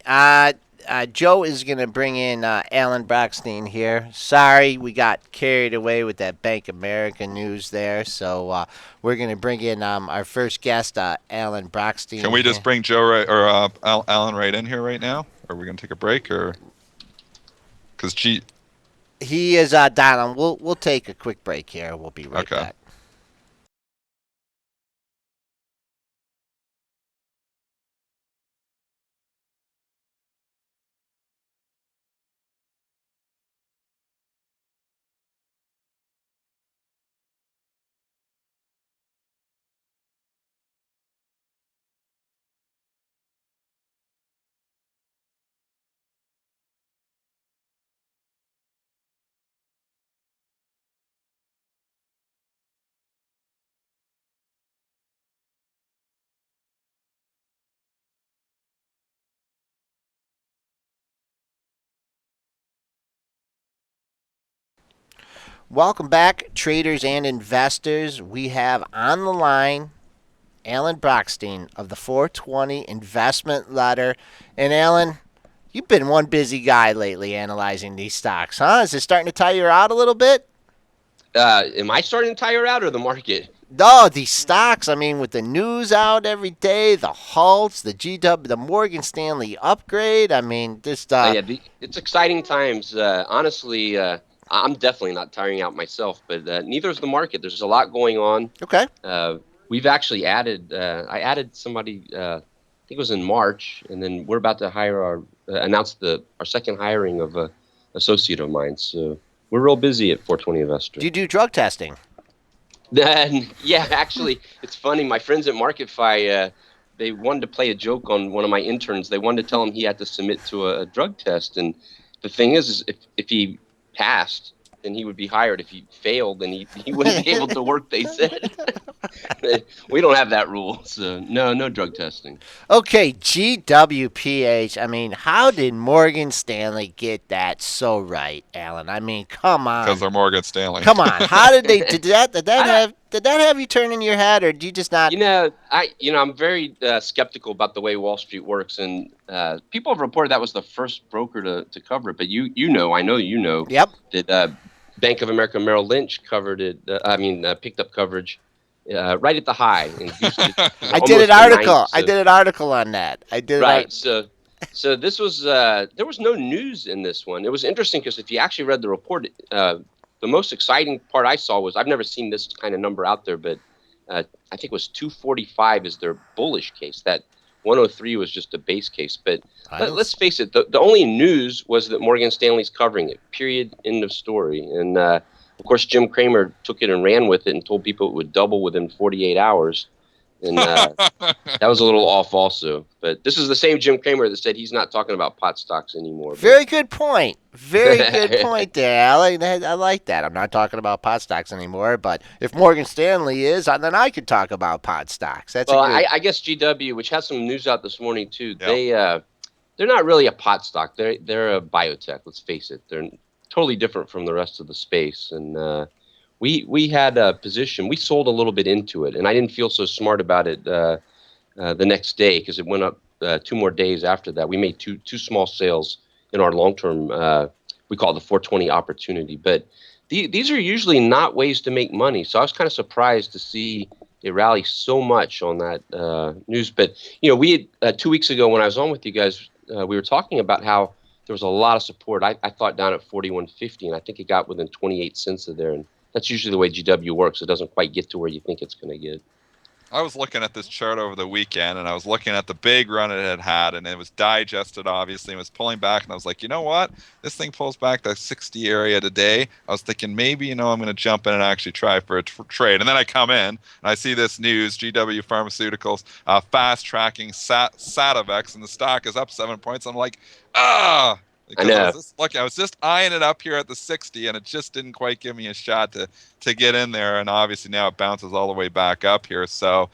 Joe is going to bring in Alan Brochstein here. Sorry, we got carried away with that Bank America news there, so we're going to bring in our first guest, Alan Brochstein. Can we just bring Joe Alan right in here right now? Are we going to take a break, or because he is dialing? We'll take a quick break here. We'll be right back. Welcome back, traders and investors. We have on the line Alan Brochstein of the 420 Investment Letter. And Alan, you've been one busy guy lately analyzing these stocks, huh? Is it starting to tire you out a little bit? Am I starting to tire out or the market? No, these stocks, I mean, with the news out every day, the halts, the GW, the Morgan Stanley upgrade, I mean, this it's exciting times. Honestly, I'm definitely not tiring out myself, but neither is the market. There's a lot going on. Okay. We've actually added, I added somebody, I think it was in March, and then we're about to announce our second hiring of an associate of mine. So we're real busy at 420 Investor. Do you do drug testing? Yeah, actually, it's funny. My friends at MarketFi, they wanted to play a joke on one of my interns. They wanted to tell him he had to submit to a drug test. And the thing is if he passed, then he would be hired. If he failed, then he wouldn't be able to work, they said. We don't have that rule, so no drug testing. Okay, GWPH. I mean, how did Morgan Stanley get that so right, Alan? I mean, come on. Because they're Morgan Stanley. Come on. How did they? Did that have you turning your head, or do you just not? I'm very skeptical about the way Wall Street works, and people have reported that was the first broker to cover it. But I know you know. Yep. That Bank of America Merrill Lynch covered it. Picked up coverage right at the high and goosed it to I did an almost the ninth. article. I So did an article on that. I did an right. art. So this was there was no news in this one. It was interesting because if you actually read the report, the most exciting part I saw was I've never seen this kind of number out there, but I think it was 245 is their bullish case. That 103 was just a base case. But let's face it, the only news was that Morgan Stanley's covering it. Period. End of story. And of course, Jim Cramer took it and ran with it and told people it would double within 48 hours. And that was a little off also. But this is the same Jim Cramer that said he's not talking about pot stocks anymore. Very good point. Very good point there, Alec. I like that. I'm not talking about pot stocks anymore, but if Morgan Stanley is, then I could talk about pot stocks. That's well, I guess GW, which has some news out this morning too, Yep. they're not really a pot stock. They're a biotech. Let's face it. They're totally different from the rest of the space. And we had a position. We sold a little bit into it, and I didn't feel so smart about it the next day because it went up 2 more days after that. We made two small sales in our long term. We call it the 420 opportunity, but these are usually not ways to make money. So I was kind of surprised to see it rally so much on that news. But we had 2 weeks ago when I was on with you guys, we were talking about how there was a lot of support. I thought down at 41.50, and I think it got within 28 cents of there. And that's usually the way GW works. It doesn't quite get to where you think it's going to get. I was looking at this chart over the weekend, and I was looking at the big run it had, and it was digested, obviously, and was pulling back, and I was like, you know what? This thing pulls back the 60 area today. I was thinking maybe, I'm going to jump in and actually try for a trade. And then I come in, and I see this news, GW Pharmaceuticals, fast-tracking Sativex, and the stock is up 7 points. I'm like, ah! Because I was just eyeing it up here at the 60, and it just didn't quite give me a shot to get in there. And obviously now it bounces all the way back up here. So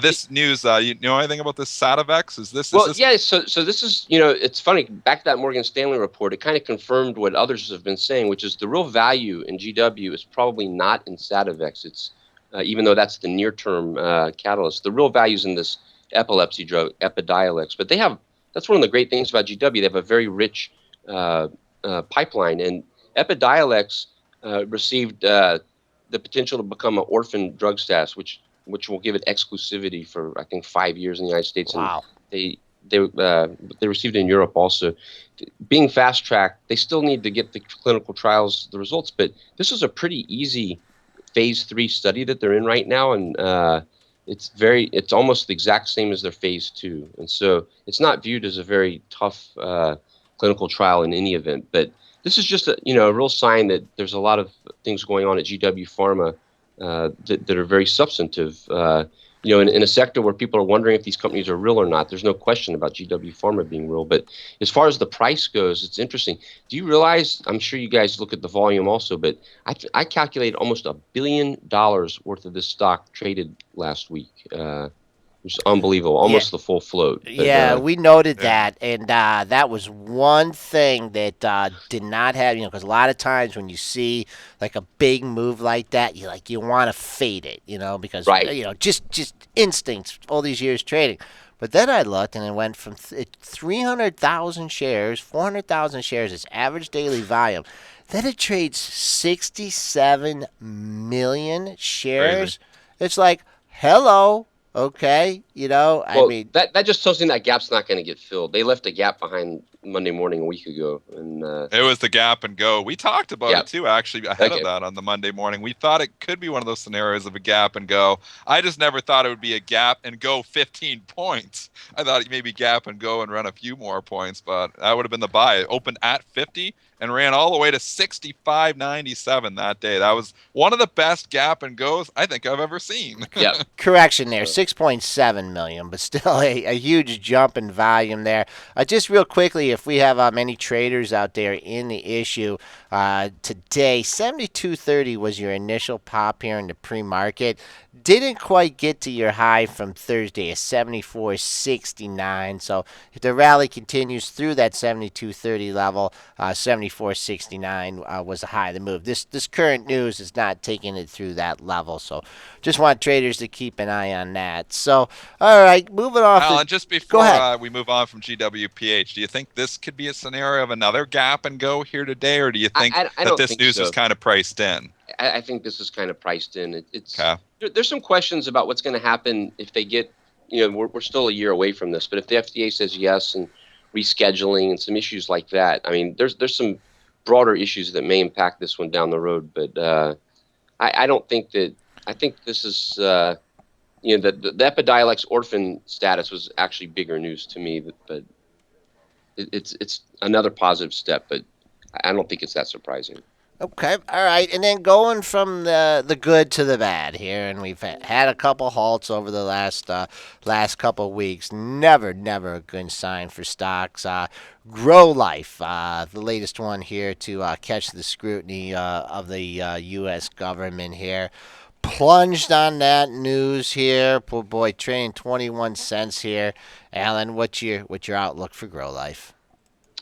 this news, you know anything about this Sativex? Yeah. So this is, it's funny. Back to that Morgan Stanley report, it kind of confirmed what others have been saying, which is the real value in GW is probably not in Sativex. It's even though that's the near-term catalyst, the real value is in this epilepsy drug, Epidiolex. But that's one of the great things about GW. They have a very rich pipeline, and Epidiolex received the potential to become an orphan drug status, which will give it exclusivity for I think 5 years in the United States. Wow. And they received it in Europe also. Being fast tracked, they still need to get the clinical trials, the results, but this is a pretty easy phase 3 study that they're in right now, and it's almost the exact same as their phase 2, and so it's not viewed as a very tough clinical trial in any event. But this is just a real sign that there's a lot of things going on at GW Pharma that are very substantive. In a sector where people are wondering if these companies are real or not, there's no question about GW Pharma being real. But as far as the price goes, it's interesting. Do you realize, I'm sure you guys look at the volume also, but I calculated almost $1 billion worth of this stock traded last week. Which is unbelievable, almost the full float. But, we noted that, and that was one thing that did not have, because a lot of times when you see like a big move like that, you want to fade it, because just instincts, all these years trading. But then I looked, and it went from 300,000 shares, 400,000 shares as average daily volume. Then it trades 67 million shares. Crazy. It's like, hello. Okay, I mean that just tells me that gap's not going to get filled. They left a gap behind Monday morning a week ago, and it was the gap and go. We talked about it too, actually, ahead of that on the Monday morning. We thought it could be one of those scenarios of a gap and go. I just never thought it would be a gap and go 15 points. I thought maybe gap and go and run a few more points, but that would have been the buy. It opened at 50 and ran all the way to 65.97 that day. That was one of the best gap and goes I think I've ever seen. Yeah. Correction there, 6.7 million, but still a huge jump in volume there. Just real quickly, if we have any traders out there in the issue today, 72.30 was your initial pop here in the pre-market. Didn't quite get to your high from Thursday at 74.69. So if the rally continues through that 72.30 level, 74.69 was the high of the move. This current news is not taking it through that level. So just want traders to keep an eye on that. So, all right, moving off. Alan, just before we move on from GWPH, do you think this could be a scenario of another gap and go here today, or do you think I that don't this think news so. is kind of priced in? I think this is kind of priced in. Okay. There's some questions about what's going to happen if they get, we're still a year away from this, but if the FDA says yes and rescheduling and some issues like that, I mean, there's some broader issues that may impact this one down the road. But I don't think that. I think this is, the Epidiolex orphan status was actually bigger news to me, but it's another positive step, but I don't think it's that surprising. Okay, all right, and then going from the good to the bad here, and we've had a couple halts over the last couple weeks. Never a good sign for stocks. Grow Life, the latest one here to catch the scrutiny of the U.S. government here. Plunged on that news here. Poor boy, trading 21 cents here. Alan, what's your outlook for Grow Life?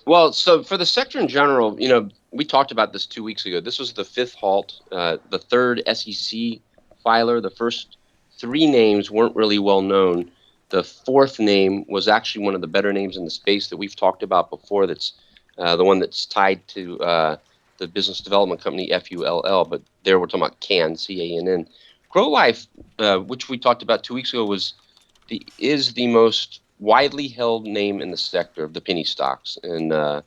Well, so for the sector in general, we talked about this 2 weeks ago. This was the fifth halt, the third SEC filer. The first three names weren't really well known. The fourth name was actually one of the better names in the space that we've talked about before. That's the one that's tied to the business development company FULL, but there we're talking about CANN. Grow Life, which we talked about 2 weeks ago, is the most widely held name in the sector of the penny stocks, and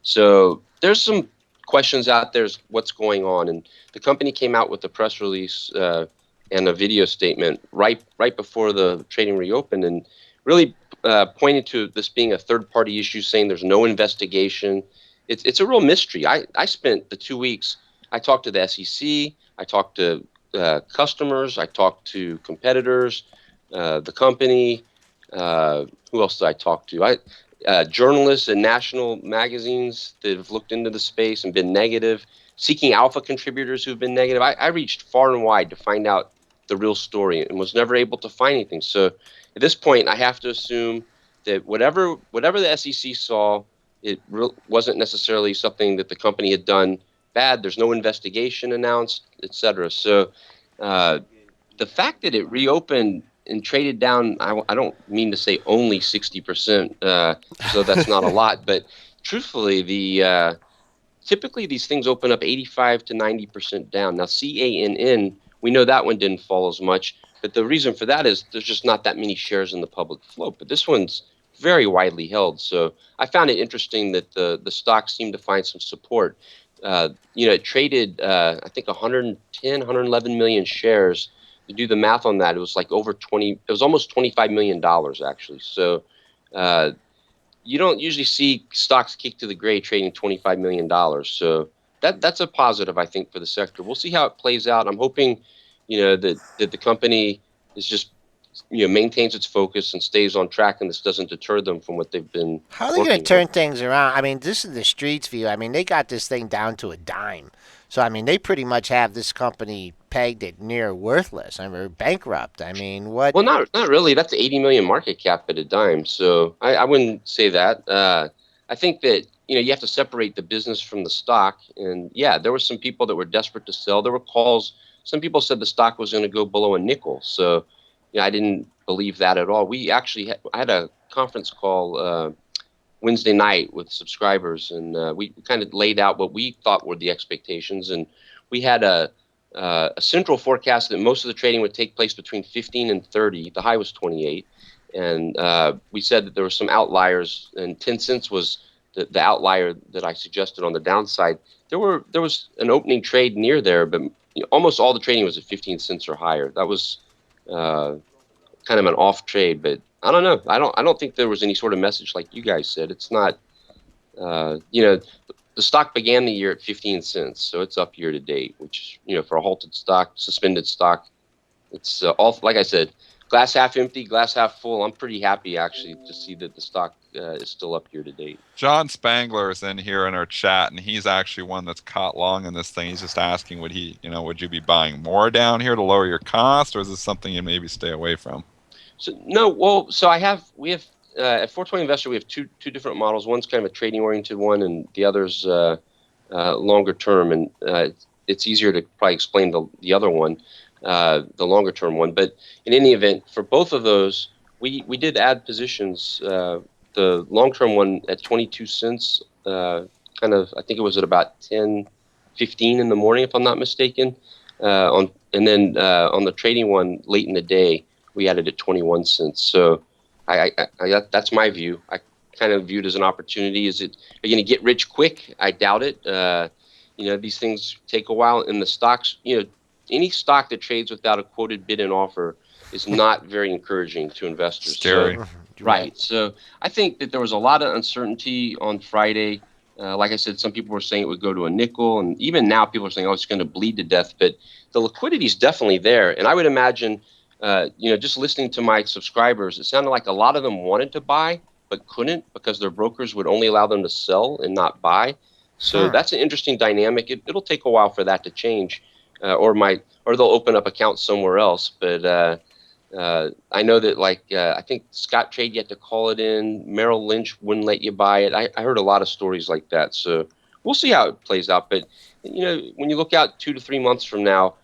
so there's some questions out there as what's going on. And the company came out with a press release and a video statement right before the trading reopened, and really pointed to this being a third-party issue, saying there's no investigation. It's a real mystery. I spent the 2 weeks. I talked to the SEC. I talked to customers. I talked to competitors, the company. Who else did I talk to? Journalists and national magazines that have looked into the space and been negative, Seeking Alpha contributors who've been negative. I reached far and wide to find out the real story and was never able to find anything. So at this point, I have to assume that whatever the SEC saw, it wasn't necessarily something that the company had done bad. There's no investigation announced, etc. So the fact that it reopened and traded down, I don't mean to say only 60%, so that's not a lot, but truthfully, typically these things open up 85 to 90% down. Now, CANN, we know that one didn't fall as much, but the reason for that is there's just not that many shares in the public float. But this one's very widely held, so I found it interesting that the stock seemed to find some support. It traded, I think, 110, 111 million shares. To do the math on that, it was like over 20. It was almost $25 million actually. So you don't usually see stocks kick to the gray trading $25 million. So that's a positive, I think, for the sector. We'll see how it plays out. I'm hoping, that the company is just maintains its focus and stays on track, and this doesn't deter them from what they've been How are they going to working turn on. things around? I mean, this is the streets view. I mean, they got this thing down to a dime. So, I mean, they pretty much have this company pegged at near worthless. I mean, bankrupt. I mean, what? Well, not really. That's 80 million market cap at a dime. So I wouldn't say that. I think that you have to separate the business from the stock. And yeah, there were some people that were desperate to sell. There were calls. Some people said the stock was going to go below a nickel. So I didn't believe that at all. We actually I had a conference call Wednesday night with subscribers, and we kind of laid out what we thought were the expectations, and we had a central forecast that most of the trading would take place between 15 and 30. The high was 28, and we said that there were some outliers, and 10 cents was the outlier that I suggested on the downside. There was an opening trade near there, but almost all the trading was at 15 cents or higher. That was kind of an off trade, but I don't know. I don't think there was any sort of message like you guys said. It's not. The stock began the year at 15 cents, so it's up year to date, which for a halted stock, suspended stock, it's all, like I said, glass half empty, glass half full. I'm pretty happy actually to see that the stock is still up year to date. John Spangler is in here in our chat, and he's actually one that's caught long in this thing. He's just asking, would you be buying more down here to lower your cost, or is this something you maybe stay away from? So no, well, so we have at 420 Investor we have two different models. One's kind of a trading oriented one, and the other's longer term. And it's easier to probably explain the other one, the longer term one. But in any event, for both of those, we did add positions the long-term one at 22 cents. I think it was at about 10:15 in the morning, if I'm not mistaken. And then on the trading one late in the day, we had it at 21 cents. So that's my view. I kind of view it as an opportunity. Are you going to get rich quick? I doubt it. These things take a while. In the stocks, any stock that trades without a quoted bid and offer is not very encouraging to investors. Scary. So, right. So I think that there was a lot of uncertainty on Friday. Like I said, some people were saying it would go to a nickel, and even now people are saying, "Oh, it's going to bleed to death." But the liquidity is definitely there, and I would imagine, just listening to my subscribers, it sounded like a lot of them wanted to buy but couldn't because their brokers would only allow them to sell and not buy. So that's an interesting dynamic. It'll take a while for that to change, or they'll open up accounts somewhere else. But I know that, I think Scottrade, you had to call it in. Merrill Lynch wouldn't let you buy it. I heard a lot of stories like that. So we'll see how it plays out. But, when you look out 2 to 3 months from now,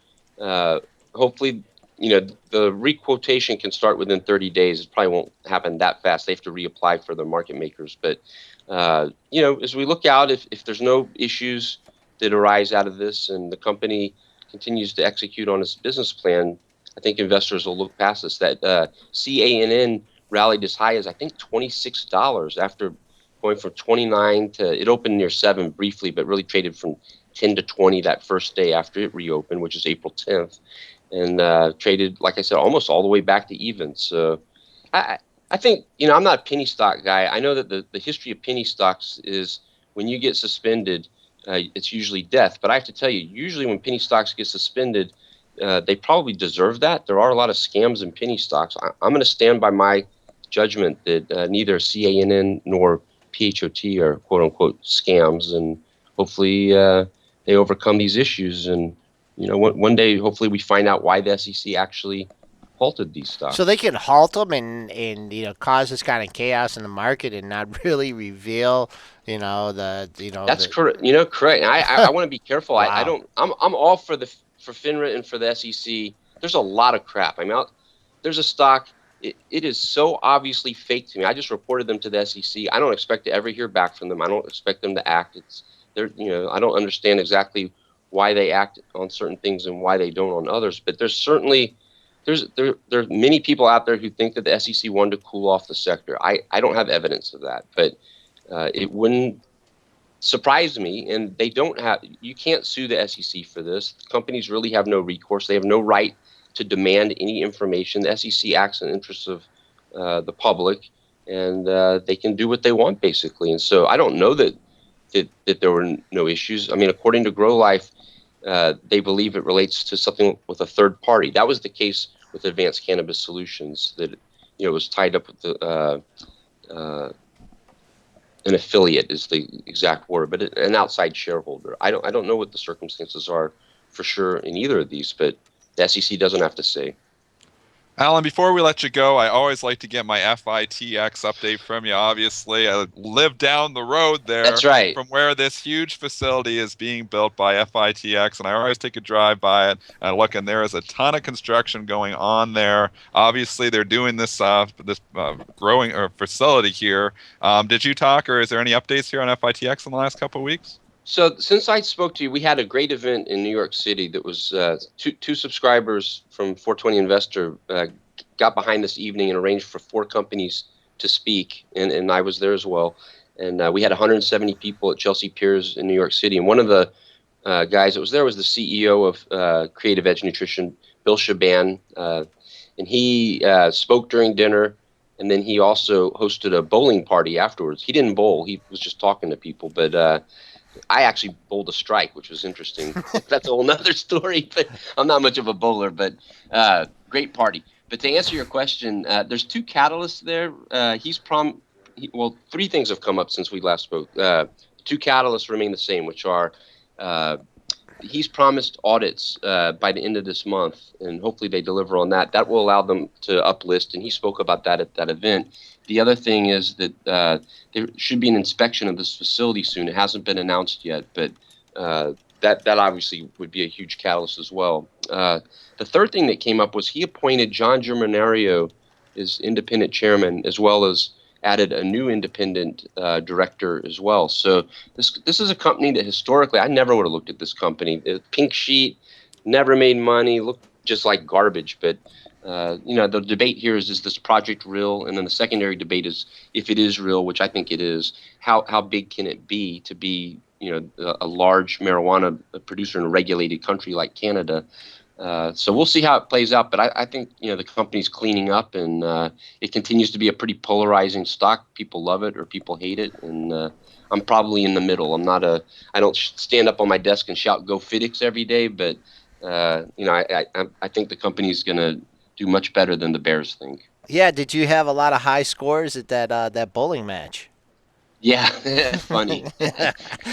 hopefully, the requotation can start within 30 days. It probably won't happen that fast. They have to reapply for their market makers. But, as we look out, if there's no issues that arise out of this and the company continues to execute on its business plan, I think investors will look past this. That CANN rallied as high as, I think, $26 after going from 29 to, it opened near 7 briefly, but really traded from 10 to 20 that first day after it reopened, which is April 10th, and traded, like I said, almost all the way back to even. So I think, I'm not a penny stock guy. I know that the history of penny stocks is when you get suspended, it's usually death. But I have to tell you, usually when penny stocks get suspended, they probably deserve that. There are a lot of scams in penny stocks. I'm going to stand by my judgment that neither CANN nor PHOT are quote unquote scams, and hopefully they overcome these issues. And one day, hopefully, we find out why the SEC actually halted these stocks. So they can halt them and cause this kind of chaos in the market and not really reveal That's correct. Correct. And I want to be careful. Wow. I don't. I'm all for FINRA and for the SEC. There's a lot of crap. There's a stock. It is so obviously fake to me. I just reported them to the SEC. I don't expect to ever hear back from them. I don't expect them to act. I don't understand exactly why they act on certain things and why they don't on others. But there's there are many people out there who think that the SEC wanted to cool off the sector. I don't have evidence of that, but it wouldn't surprise me. And you can't sue the SEC for this. Companies really have no recourse. They have no right to demand any information. The SEC acts in the interests of the public, and they can do what they want, basically. And so I don't know that there were no issues. According to Grow Life, they believe it relates to something with a third party. That was the case with Advanced Cannabis Solutions, that it was tied up with an affiliate is the exact word, but an outside shareholder. I don't know what the circumstances are for sure in either of these, but the SEC doesn't have to say. Alan, before we let you go, I always like to get my FITX update from you. Obviously, I live down the road there. That's right. From where this huge facility is being built by FITX, and I always take a drive by it and I look, and there is a ton of construction going on there. Obviously, they're doing this growing facility here. Did you talk, or is there any updates here on FITX in the last couple of weeks? So since I spoke to you, we had a great event in New York City that was two subscribers from 420 Investor got behind this evening and arranged for 4 companies to speak, and I was there as well. And we had 170 people at Chelsea Piers in New York City. And one of the guys that was there was the CEO of Creative Edge Nutrition, Bill Shaban, and he spoke during dinner. And then he also hosted a bowling party afterwards. He didn't bowl; he was just talking to people, but. I actually bowled a strike, which was interesting. That's a whole nother story, but I'm not much of a bowler, but great party. But to answer your question, there's 2 catalysts there. 3 things have come up since we last spoke. 2 catalysts remain the same, which are he's promised audits by the end of this month, and hopefully they deliver on that. That will allow them to uplist, and he spoke about that at that event. The other thing is that there should be an inspection of this facility soon. It hasn't been announced yet, but that obviously would be a huge catalyst as well. The third thing that came up was he appointed John Germanario as independent chairman, as well as added a new independent director as well. So this is a company that historically I never would have looked at this company. The pink sheet, never made money, looked just like garbage. But the debate here is this project real? And then the secondary debate is if it is real, which I think it is, how big can it be to be a large marijuana producer in a regulated country like Canada? So we'll see how it plays out, but I think the company's cleaning up, and it continues to be a pretty polarizing stock. People love it or people hate it, and I'm probably in the middle. I don't stand up on my desk and shout "Go Fittix" every day, but I think the company's gonna do much better than the Bears think. Yeah, did you have a lot of high scores at that bowling match? Yeah, funny.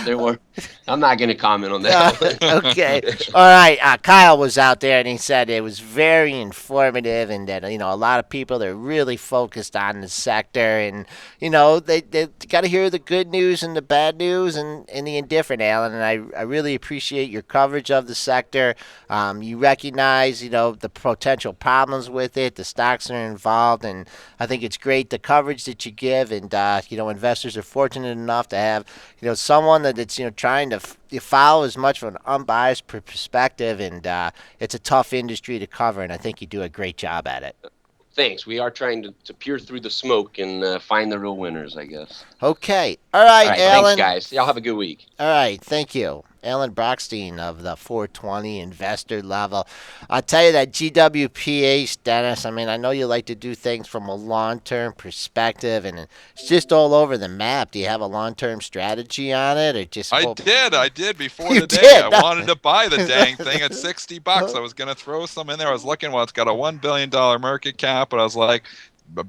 There were. I'm not going to comment on that Okay. one. All right. Kyle was out there and he said it was very informative and that, a lot of people, they're really focused on the sector and, they got to hear the good news and the bad news and the indifferent, Alan. And I really appreciate your coverage of the sector. You recognize, the potential problems with it, the stocks that are involved. And I think it's great the coverage that you give. And, investors are fortunate enough to have, someone that's, trying to follow as much of an unbiased perspective, and it's a tough industry to cover, and I think you do a great job at it. Thanks. We are trying to peer through the smoke and find the real winners, I guess. Okay. All right, All right. Alan. Thanks, guys. Y'all have a good week. All right. Thank you. Alan Brochstein of the 420 Investor Level. I'll tell you that GWPH, Dennis, I know you like to do things from a long-term perspective, and it's just all over the map. Do you have a long-term strategy on it, or just I did before You the day. did? I wanted to buy the dang thing at $60. I was going to throw some in there. I was looking, well, it's got a $1 billion market cap, but I was like,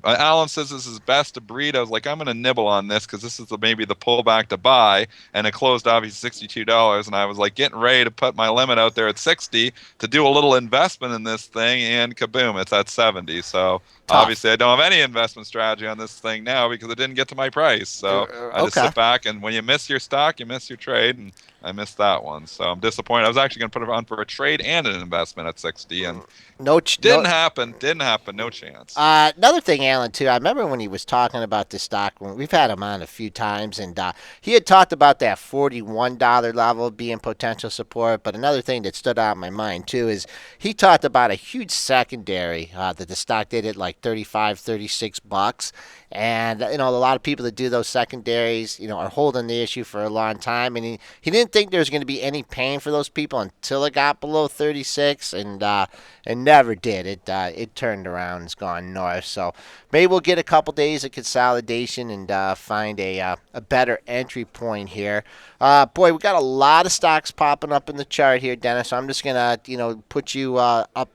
Alan says this is best of breed. I was like, I'm going to nibble on this because this is maybe the pullback to buy, and it closed obviously $62, and I was like getting ready to put my limit out there at 60 to do a little investment in this thing, and kaboom, it's at 70. So Tough. obviously I don't have any investment strategy on this thing now because it didn't get to my price. So I just Okay. sit back, and when you miss your stock, you miss your trade, and I missed that one. So I'm disappointed. I was actually going to put it on for a trade and an investment at 60, and didn't happen. Didn't happen. No chance. Another thing, Alan, too, I remember when he was talking about this stock, when we've had him on a few times, and he had talked about that $41 level being potential support. But another thing that stood out in my mind, too, is he talked about a huge secondary that the stock did at like 35, 36 bucks. And, a lot of people that do those secondaries, are holding the issue for a long time. And he didn't think there was going to be any pain for those people until it got below 36, and never did. It turned around and it's gone north. So maybe we'll get a couple days of consolidation and find a better entry point here. Boy, we got a lot of stocks popping up in the chart here, Dennis. So I'm just gonna put you up,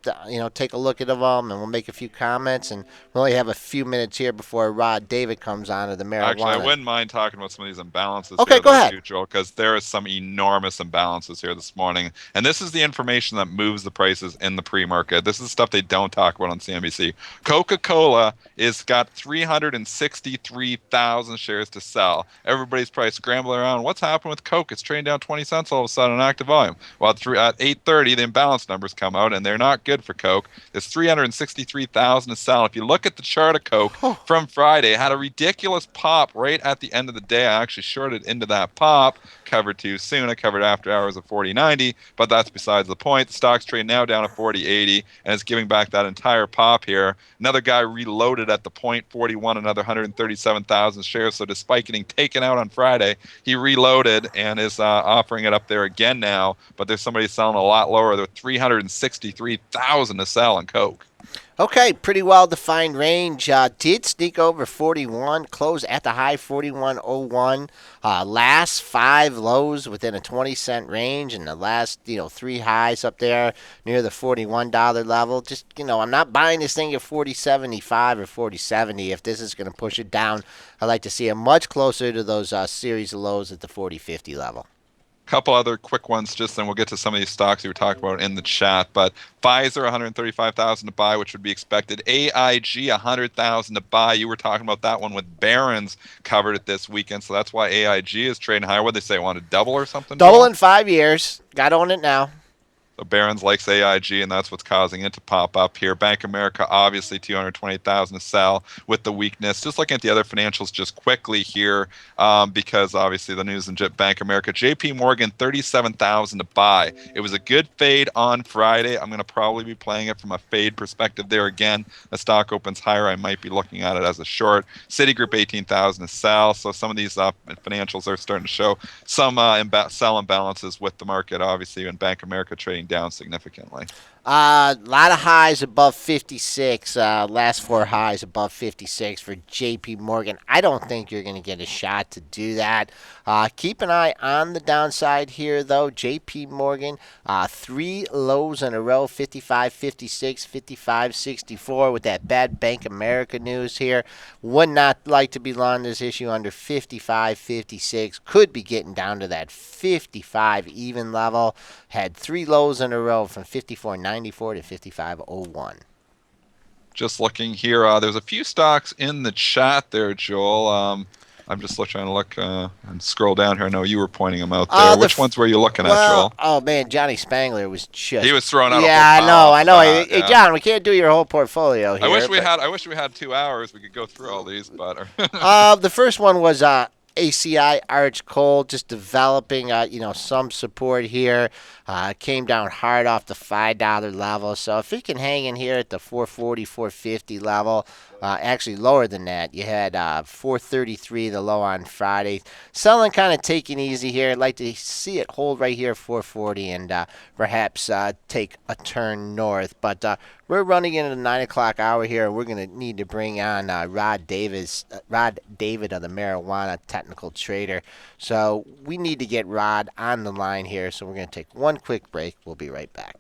take a look at them, and we'll make a few comments. And we only have a few minutes here before Rod David comes on to the marijuana. Actually, I wouldn't mind talking about some of these imbalances Okay, here, go ahead. because there is some enormous imbalances here this morning. And this is the information that moves the prices in the pre-market. This is stuff they don't talk about on CNBC. Coca-Cola is got 363,000 shares to sell. Everybody's probably scrambling around. What's happened with Coke? It's trading down 20 cents all of a sudden on active volume. Well, at 8:30, the imbalance numbers come out, and they're not good for Coke. There's 363,000 to sell. If you look at the chart of Coke from Friday, it had a ridiculous pop right at the end of the day. I actually shorted into that pop, covered too soon. I covered after hours of 40.90, but that's besides the point. The stock's trading now down at 40.80, and it's giving back that entire pop here. Another guy reloaded at the point 41, another 137,000 shares. So despite getting taken out on Friday, he reloaded and is offering it up there again now. But there's somebody selling a lot lower. They're 363,000 to sell in Coke. Okay, pretty well-defined range. Did sneak over 41, close at the high 41.01. Last 5 lows within a 20-cent range, and the last 3 highs up there near the $41 level. Just I'm not buying this thing at 40.75 or 40.70. If this is going to push it down, I'd like to see it much closer to those series of lows at the 40.50 level. Couple other quick ones, just then we'll get to some of these stocks you were talking about in the chat. But Pfizer, 135,000 to buy, which would be expected. AIG, 100,000 to buy. You were talking about that one with Barron's covered it this weekend, so that's why AIG is trading higher. What did they say? Want to double or something? Double in 5 years. Got to own it now. The Barron's likes AIG, and that's what's causing it to pop up here. Bank of America, obviously 228,000 to sell with the weakness. Just looking at the other financials just quickly here, because obviously the news in Bank of America. JP Morgan, 37,000 to buy. It was a good fade on Friday. I'm going to probably be playing it from a fade perspective there again. The stock opens higher. I might be looking at it as a short. Citigroup, 18,000 to sell. So some of these financials are starting to show some sell imbalances with the market, obviously, and Bank of America trading down significantly. A lot of highs above 56. Last four highs above 56 for J.P. Morgan. I don't think you're going to get a shot to do that. Keep an eye on the downside here, though. J.P. Morgan, three lows in a row: 55, 56, 55, 64. With that bad Bank of America news here, would not like to be long this issue under 55, 56. Could be getting down to that 55 even level. Had three lows in a row from 54.94 to 55.01. Just looking here, there's a few stocks in the chat there, Joel. I'm just trying to look and scroll down here. I know you were pointing them out there. Which ones were you looking at, Joel? Oh man, Johnny Spangler was just. He was throwing out. Yeah, a whole I know. That, Hey, John, we can't do your whole portfolio here. I wish we had 2 hours. We could go through all these, but. The first one was ACI Arch Coal, just developing some support here. Came down hard off the $5 level, so if it can hang in here at the 440, 450 level, actually lower than that, you had 433 the low on Friday. Selling kind of taking easy here. I'd like to see it hold right here 440 and perhaps take a turn north, but we're running into the 9 o'clock hour here, and we're going to need to bring on Rod David of the Marijuana Technical Trader. So we need to get Rod on the line here, so we're going to take one quick break. We'll be right back.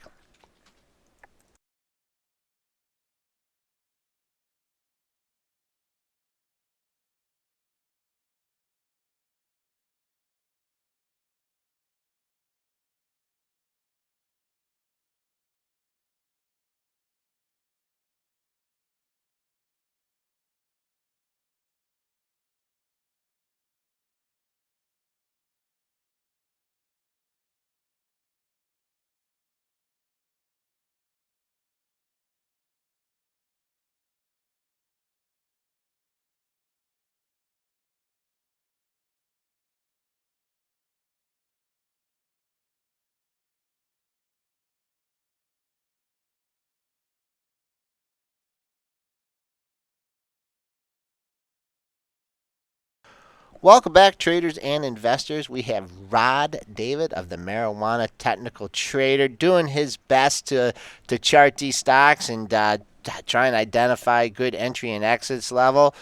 Welcome back, traders and investors. We have Rod David of the Marijuana Technical Trader doing his best to chart these stocks and try and identify good entry and exits level.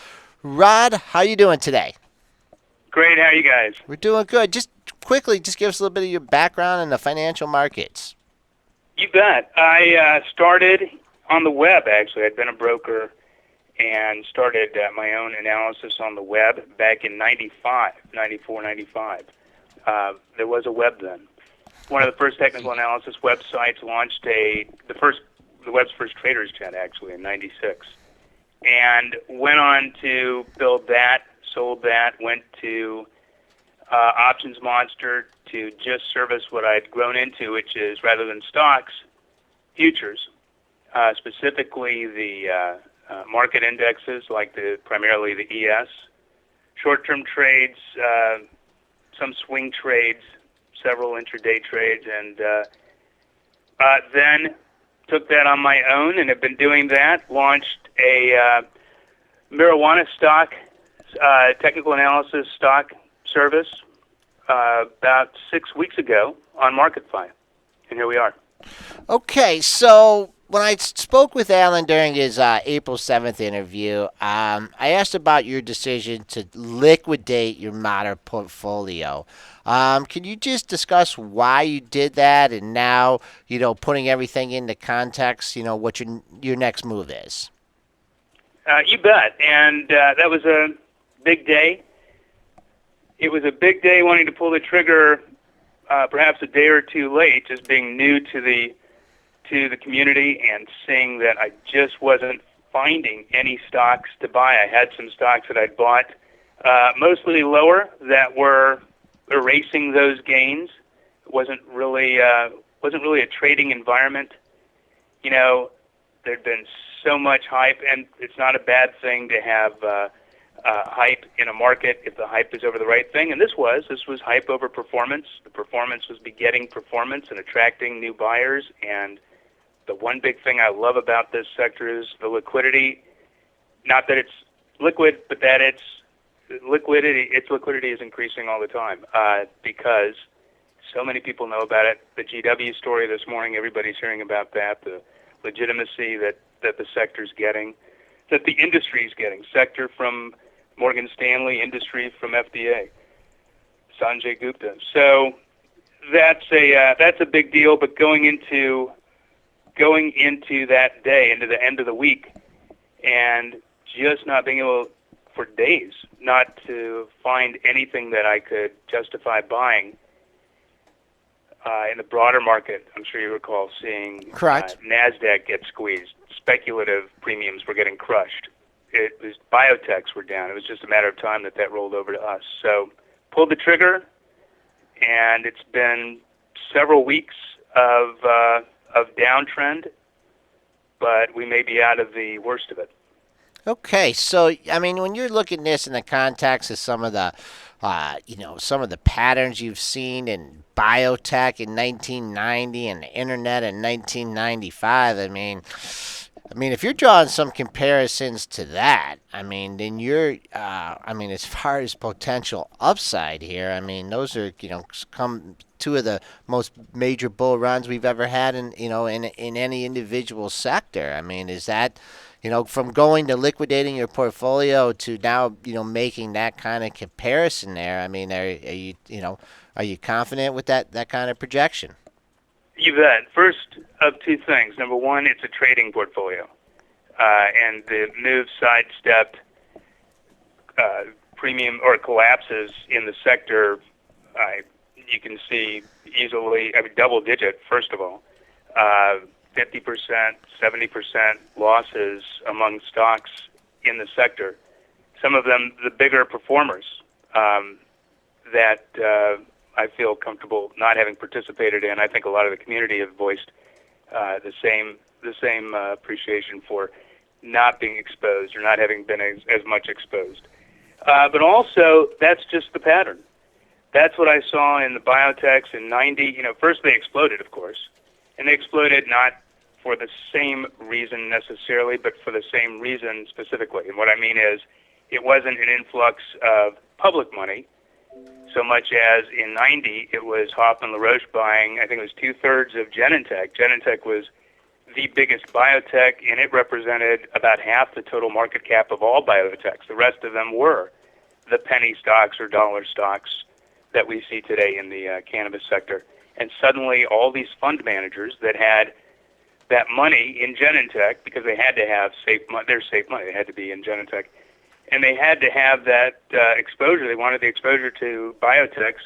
Rod, how you doing today? Great. How are you guys? We're doing good. Just quickly, just give us a little bit of your background in the financial markets. You bet. I started on the web, actually. I'd been a broker and started my own analysis on the web back in 94, 95. There was a web then. One of the first technical analysis websites launched the web's first Traders Chat, actually, in 96. And went on to build that, sold that, went to Options Monster to just service what I'd grown into, which is, rather than stocks, futures, specifically the market indexes, like primarily the ES, short-term trades, some swing trades, several intraday trades, and then took that on my own and have been doing that. Launched a marijuana stock technical analysis stock service about 6 weeks ago on MarketFi, and here we are. Okay, so when I spoke with Alan during his April 7th interview, I asked about your decision to liquidate your modern portfolio. Can you just discuss why you did that, and now, putting everything into context, what your next move is? You bet. And that was a big day. It was a big day wanting to pull the trigger perhaps a day or two late, just being new to the community and seeing that I just wasn't finding any stocks to buy. I had some stocks that I'd bought, mostly lower, that were erasing those gains. It wasn't really wasn't really a trading environment. You know, there'd been so much hype, and it's not a bad thing to have hype in a market if the hype is over the right thing. And this was hype over performance. The performance was begetting performance and attracting new buyers. And the one big thing I love about this sector is the liquidity. Not that it's liquid, but that its liquidity is increasing all the time because so many people know about it. The GW story this morning, everybody's hearing about that. The legitimacy that the sector's getting, that the industry's getting. Sector from Morgan Stanley, industry from FDA. Sanjay Gupta. So that's a big deal. But going into that day, into the end of the week, and just not being able for days not to find anything that I could justify buying in the broader market. I'm sure you recall seeing Correct. NASDAQ get squeezed. Speculative premiums were getting crushed. It was biotechs were down. It was just a matter of time that rolled over to us. So pulled the trigger, and it's been several weeks of downtrend, but we may be out of the worst of it. Okay, so I mean, when you're looking at this in the context of some of the, some of the patterns you've seen in biotech in 1990 and the internet in 1995, I mean, if you're drawing some comparisons to that, I mean, then you're, as far as potential upside here, I mean, those are, come two of the most major bull runs we've ever had in any individual sector. I mean, is that, from going to liquidating your portfolio to now, making that kind of comparison there? I mean, are you confident with that kind of projection? You bet. First of two things. Number one, it's a trading portfolio, and the move sidestepped premium or collapses in the sector. You can see easily, double digit, first of all. 50%, 70% losses among stocks in the sector. Some of them, the bigger performers that I feel comfortable not having participated in. I think a lot of the community have voiced the same appreciation for not being exposed or not having been as much exposed. But also, that's just the pattern. That's what I saw in the biotechs in 90. First they exploded, of course, and they exploded not for the same reason necessarily, but for the same reason specifically. And what I mean is, it wasn't an influx of public money so much as in 90 it was Hoffman LaRoche buying, I think it was 2/3 of Genentech. Genentech was the biggest biotech, and it represented about half the total market cap of all biotechs. The rest of them were the penny stocks or dollar stocks that we see today in the cannabis sector. And suddenly all these fund managers that had that money in Genentech, because they had to have their safe money, they had to be in Genentech, and they had to have that exposure. They wanted the exposure to biotechs,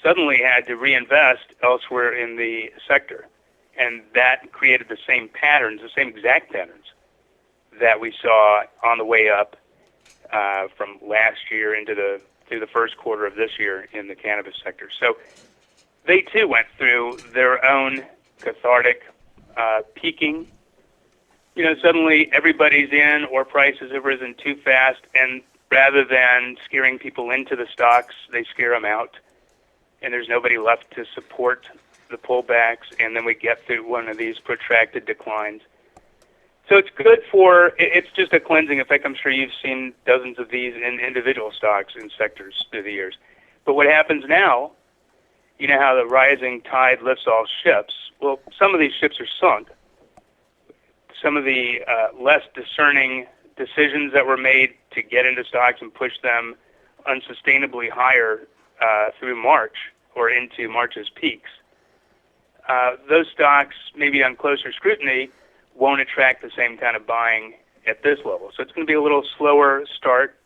suddenly had to reinvest elsewhere in the sector. And that created the same patterns, the same exact patterns that we saw on the way up from last year into the first quarter of this year in the cannabis sector. So they too went through their own cathartic peaking. Suddenly everybody's in, or prices have risen too fast, and rather than scaring people into the stocks, they scare them out, and there's nobody left to support the pullbacks, and then we get through one of these protracted declines. So it's good it's just a cleansing effect. I'm sure you've seen dozens of these in individual stocks in sectors through the years. But what happens now, you know how the rising tide lifts all ships. Well, some of these ships are sunk. Some of the less discerning decisions that were made to get into stocks and push them unsustainably higher through March or into March's peaks, those stocks, maybe on closer scrutiny, won't attract the same kind of buying at this level. So it's going to be a little slower start.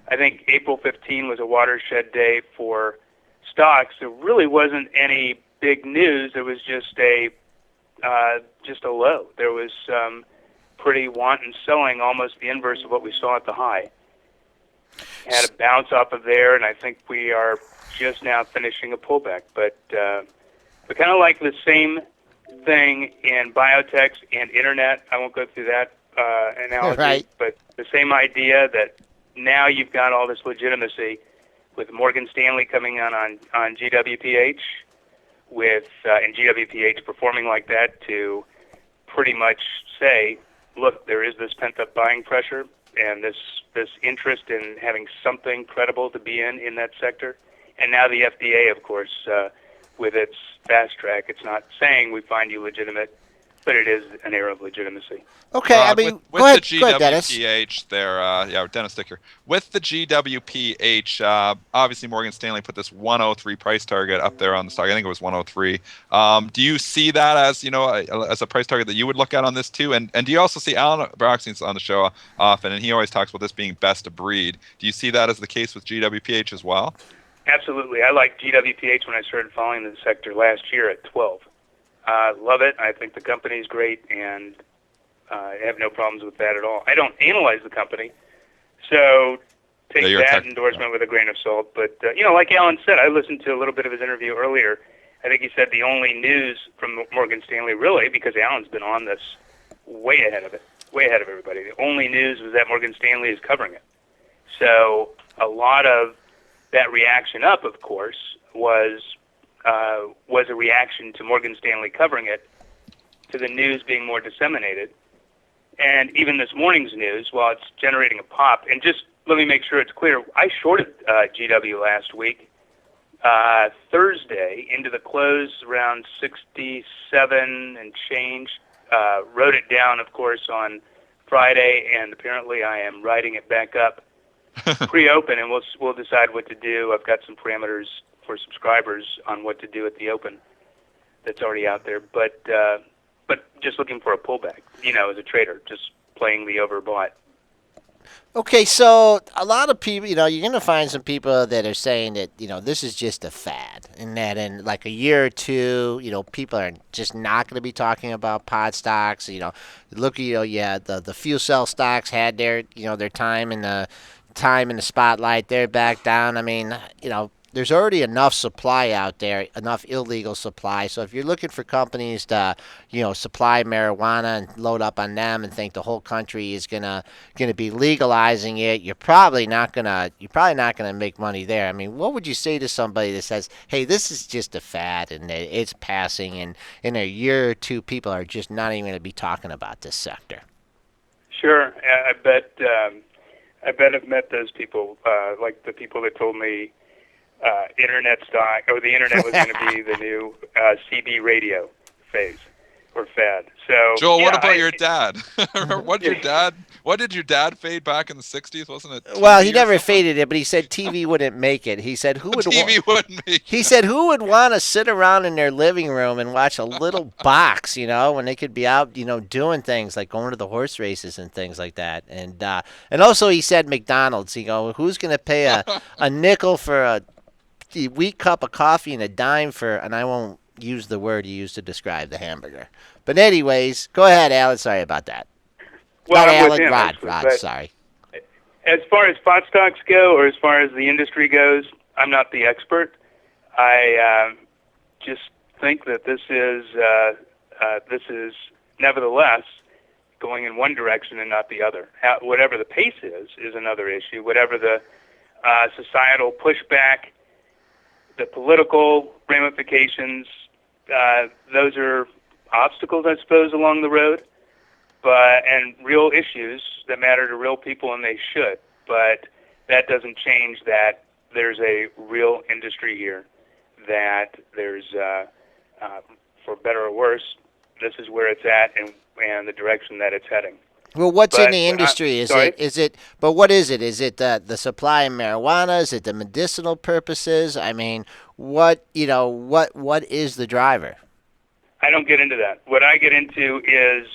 I think April 15 was a watershed day for stocks. There really wasn't any big news. It was just a low. There was pretty wanton selling, almost the inverse of what we saw at the high. Had a bounce off of there, and I think we are just now finishing a pullback. But But kind of like the same thing in biotech and internet. I won't go through that analogy, Right. but the same idea that now you've got all this legitimacy with Morgan Stanley coming on GWPH, and GWPH performing like that to pretty much say, look, there is this pent-up buying pressure and this interest in having something credible to be in that sector. And now the FDA, of course, with its fast track, it's not saying we find you legitimate, but it is an air of legitimacy. Okay, I Rod, mean, with go the ahead, Dennis. GWPH there, Dennis Dicker. With the GWPH, obviously Morgan Stanley put this 103 price target up there on the stock. I think it was 103. Do you see that as as a price target that you would look at on this too? And do you also see Alan Brochstein's on the show often, and he always talks about this being best of breed. Do you see that as the case with GWPH as well? Absolutely. I liked GWPH when I started following the sector last year at 12. Love it. I think the company's great, and I have no problems with that at all. I don't analyze the company, so take that endorsement with a grain of salt. But, like Alan said, I listened to a little bit of his interview earlier. I think he said the only news from Morgan Stanley, really, because Alan's been on this way ahead of everybody. The only news was that Morgan Stanley is covering it. So a lot of that reaction up, of course, was a reaction to Morgan Stanley covering it, to the news being more disseminated. And even this morning's news, while it's generating a pop, and just let me make sure it's clear, I shorted GW last week, Thursday, into the close around 67 and change. Wrote it down, of course, on Friday, and apparently I am writing it back up pre-open, and we'll decide what to do. I've got some parameters for subscribers on what to do at the open that's already out there, but just looking for a pullback, as a trader, just playing the overbought. Okay, so a lot of people, you're going to find some people that are saying that, this is just a fad, and that in like a year or two, people are just not going to be talking about pod stocks. Look, the fuel cell stocks had their time in the spotlight. They're back down. I mean, there's already enough supply out there, enough illegal supply. So if you're looking for companies to, supply marijuana and load up on them and think the whole country is gonna be legalizing it, you're probably not gonna make money there. I mean, what would you say to somebody that says, "Hey, this is just a fad and it's passing, and in a year or two, people are just not even gonna be talking about this sector"? Sure, I bet I've met those people, like the people that told me internet stock, or the internet was going to be the new CB radio phase or fad. So, Joel, what about your dad? What did your dad fade back in the 60s? Wasn't it TV? Well, he never faded it, but he said TV wouldn't make it. He said who would TV wouldn't make it. He said who would want to sit around in their living room and watch a little box, when they could be out, doing things like going to the horse races and things like that. And also he said McDonald's. Who's going to pay a nickel for a weak cup of coffee and a dime for, and I won't use the word you used to describe the hamburger. But anyways, go ahead, Alan. Sorry about that. Well, Not I'm Alan, with him, Rod, actually, Rod, sorry. As far as spot stocks go, or as far as the industry goes, I'm not the expert. I just think that this is nevertheless going in one direction and not the other. Whatever the pace is another issue. Whatever the societal pushback, the political ramifications, those are obstacles, I suppose, along the road, and real issues that matter to real people, and they should. But that doesn't change that there's a real industry here, that there's, for better or worse, this is where it's at and the direction that it's heading. Well, what's in the industry? But what is it? Is it the supply of marijuana? Is it the medicinal purposes? I mean, what is the driver? I don't get into that. What I get into is,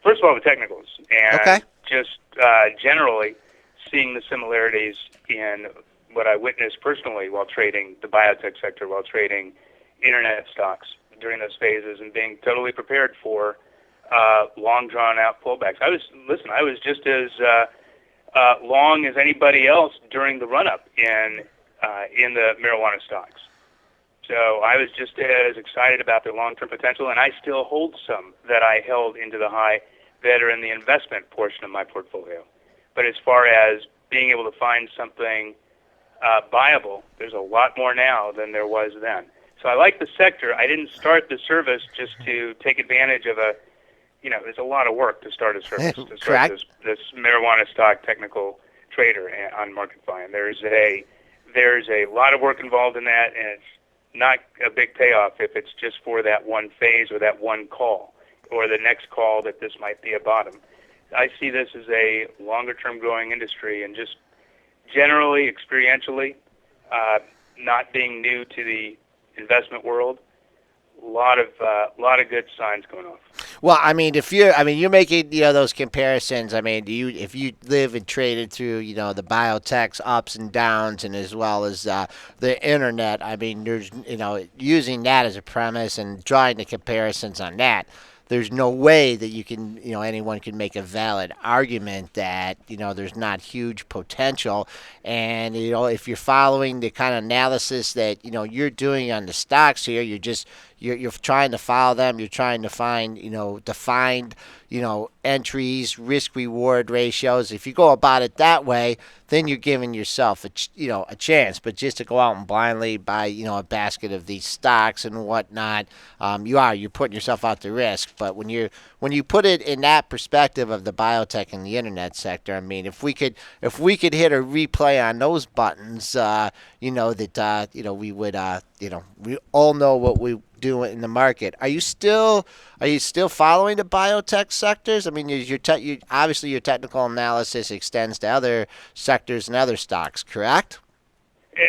first of all, the technicals, and just generally seeing the similarities in what I witnessed personally while trading the biotech sector, while trading internet stocks during those phases, and being totally prepared for long, drawn-out pullbacks. I was just as long as anybody else during the run-up in the marijuana stocks. So I was just as excited about their long-term potential, and I still hold some that I held into the high that are in the investment portion of my portfolio. But as far as being able to find something viable, there's a lot more now than there was then. So I like the sector. I didn't start the service just to take advantage of there's a lot of work to start a service, to start Correct. this marijuana stock technical trader on MarketFi. And there's a lot of work involved in that, and it's not a big payoff if it's just for that one phase or that one call or the next call that this might be a bottom. I see this as a longer-term growing industry, and just generally, experientially, not being new to the investment world, a lot of good signs going off. Well, I mean, you're making those comparisons. I mean, if you live and traded through the biotech's ups and downs, and as well as the internet. I mean, there's using that as a premise and drawing the comparisons on that. There's no way that anyone can make a valid argument that there's not huge potential. And if you're following the kind of analysis that you're doing on the stocks here, you're trying to follow them. You're trying to find defined entries, risk reward ratios. If you go about it that way, then you're giving yourself a chance. But just to go out and blindly buy a basket of these stocks and whatnot, you're putting yourself out to risk. But when you put it in that perspective of the biotech and the internet sector, I mean, if we could hit a replay on those buttons, we would we all know what we do in the market. Are you still following the biotech sectors? I mean, obviously your technical analysis extends to other sectors and other stocks, correct?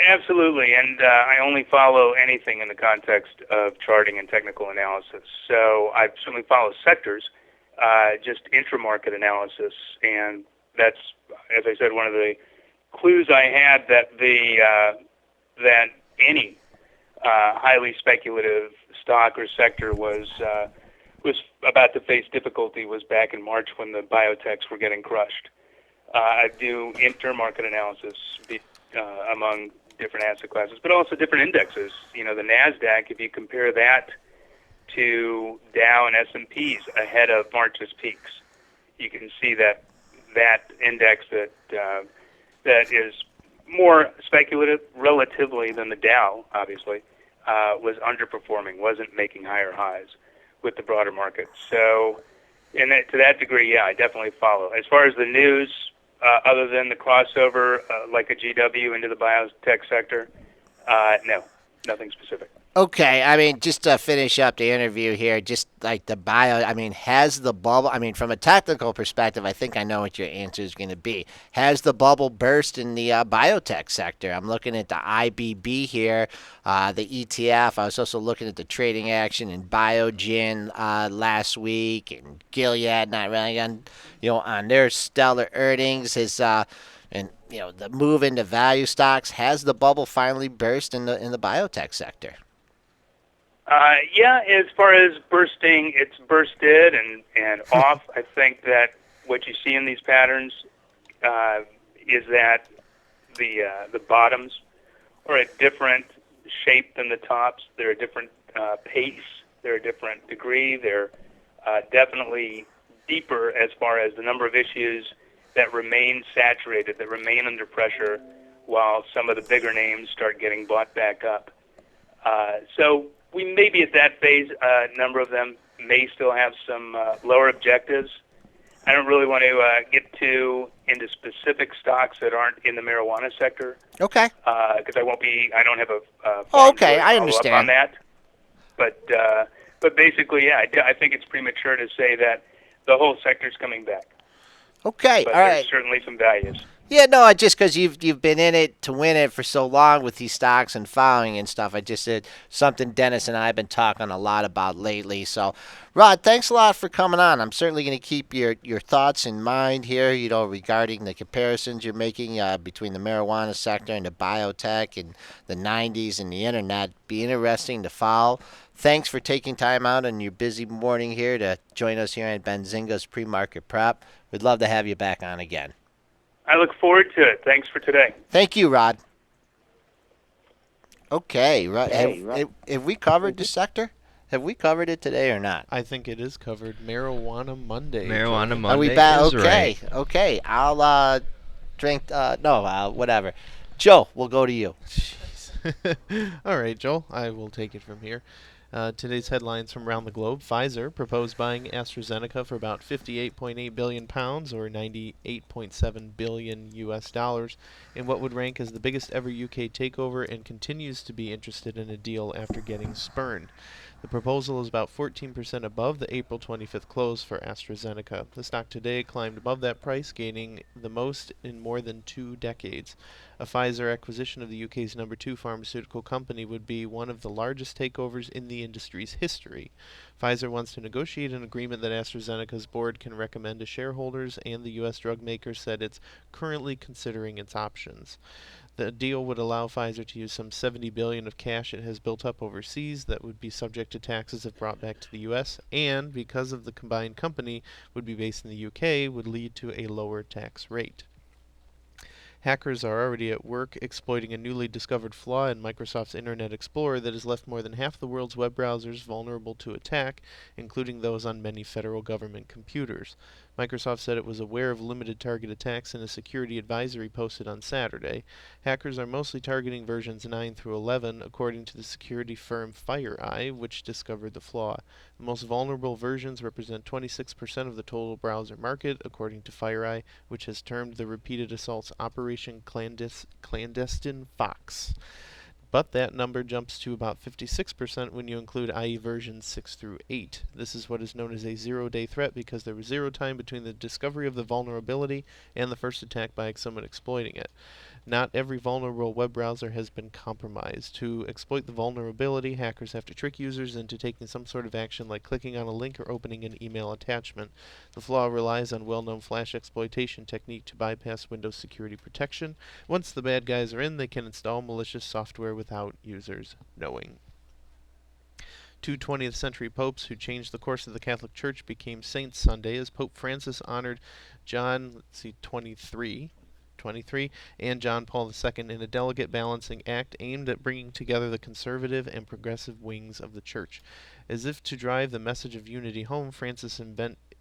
Absolutely, and I only follow anything in the context of charting and technical analysis. So I certainly follow sectors, just intramarket analysis, and that's, as I said, one of the clues I had that that any highly speculative stock or sector was about to face difficulty was back in March when the biotechs were getting crushed. I do intermarket analysis among different asset classes, but also different indexes. The NASDAQ, if you compare that to Dow and S&Ps ahead of March's peaks, you can see that index that is more speculative relatively than the Dow, obviously, was underperforming, wasn't making higher highs with the broader market. So, to that degree, yeah, I definitely follow. As far as the news, other than the crossover, like a GW into the biotech sector, no, nothing specific. Okay, I mean, just to finish up the interview here, just like the bio, I mean, has the bubble, I mean, from a technical perspective, I think I know what your answer is going to be. Has the bubble burst in the biotech sector? I'm looking at the IBB here, the ETF. I was also looking at the trading action in Biogen last week, and Gilead not really on their stellar earnings. And the move into value stocks. Has the bubble finally burst in the biotech sector? Yeah, as far as bursting, it's bursted and off. I think that what you see in these patterns is that the bottoms are a different shape than the tops. They're a different pace. They're a different degree. They're definitely deeper as far as the number of issues that remain saturated, that remain under pressure, while some of the bigger names start getting bought back up. So we may be at that phase. A number of them may still have some lower objectives. I don't really want to get too into specific stocks that aren't in the marijuana sector. Okay. Because I don't have a okay, I follow-up understand on that. But basically, yeah, I think it's premature to say that the whole sector's coming back. Okay, but all there's right. certainly some values. Yeah, no, just because you've been in it to win it for so long with these stocks and following and stuff. I just said something Dennis and I have been talking a lot about lately. So, Rod, thanks a lot for coming on. I'm certainly going to keep your thoughts in mind here, regarding the comparisons you're making between the marijuana sector and the biotech and the 90s and the internet. Be interesting to follow. Thanks for taking time out on your busy morning here to join us here on Benzinga's Pre-Market Prep. We'd love to have you back on again. I look forward to it. Thanks for today. Thank you, Rod. Okay, right. Have we covered this sector? Have we covered it today or not? I think it is covered. Marijuana Monday, Marijuana Joe. Are we Monday back? is Okay, right. okay. I'll drink. No, whatever. Joe, we'll go to you. Jeez. All right, Joel, I will take it from here. Today's headlines from around the globe. Pfizer proposed buying AstraZeneca for about 58.8 billion pounds or 98.7 billion US dollars in what would rank as the biggest ever UK takeover, and continues to be interested in a deal after getting spurned. The proposal is about 14% above the April 25th close for AstraZeneca. The stock today climbed above that price, gaining the most in more than 2 decades. A Pfizer acquisition of the UK's number 2 pharmaceutical company would be one of the largest takeovers in the industry's history. Pfizer wants to negotiate an agreement that AstraZeneca's board can recommend to shareholders, and the US drug maker said it's currently considering its options. The deal would allow Pfizer to use some 70 billion of cash it has built up overseas that would be subject to taxes if brought back to the US, and because of the combined company would be based in the UK, would lead to a lower tax rate. Hackers are already at work exploiting a newly discovered flaw in Microsoft's Internet Explorer that has left more than half the world's web browsers vulnerable to attack, including those on many federal government computers. Microsoft said it was aware of limited target attacks in a security advisory posted on Saturday. Hackers are mostly targeting versions 9 through 11, according to the security firm FireEye, which discovered the flaw. The most vulnerable versions represent 26% of the total browser market, according to FireEye, which has termed the repeated assaults Operation Clandestine Fox. But that number jumps to about 56% when you include IE versions 6 through 8. This is what is known as a zero-day threat because there was zero time between the discovery of the vulnerability and the first attack by someone exploiting it. Not every vulnerable web browser has been compromised. To exploit the vulnerability, hackers have to trick users into taking some sort of action like clicking on a link or opening an email attachment. The flaw relies on well-known flash exploitation technique to bypass Windows security protection. Once the bad guys are in, they can install malicious software without users knowing. Two 20th century popes who changed the course of the Catholic Church became saints Sunday as Pope Francis honored John 23, and John Paul II in a delicate balancing act aimed at bringing together the conservative and progressive wings of the church. As if to drive the message of unity home, Francis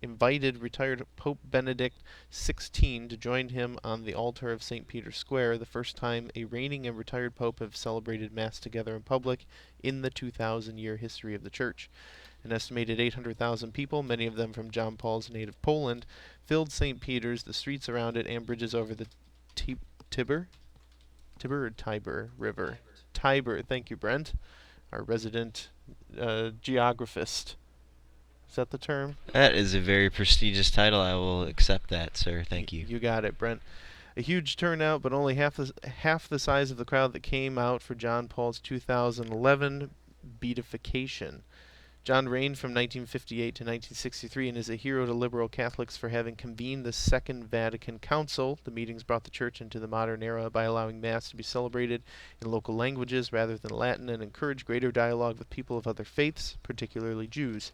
invited retired Pope Benedict XVI to join him on the altar of St. Peter's Square, the first time a reigning and retired pope have celebrated Mass together in public in the 2,000-year history of the church. An estimated 800,000 people, many of them from John Paul's native Poland, filled St. Peter's, the streets around it, and bridges over the Tiber River. Tiber. Thank you, Brent, our resident geographist. Is that the term? That is a very prestigious title. I will accept that, sir. Thank you. You got it, Brent. A huge turnout, but only half the size of the crowd that came out for John Paul's 2011 beatification. John reigned from 1958 to 1963 and is a hero to liberal Catholics for having convened the Second Vatican Council. The meetings brought the Church into the modern era by allowing Mass to be celebrated in local languages rather than Latin, and encouraged greater dialogue with people of other faiths, particularly Jews.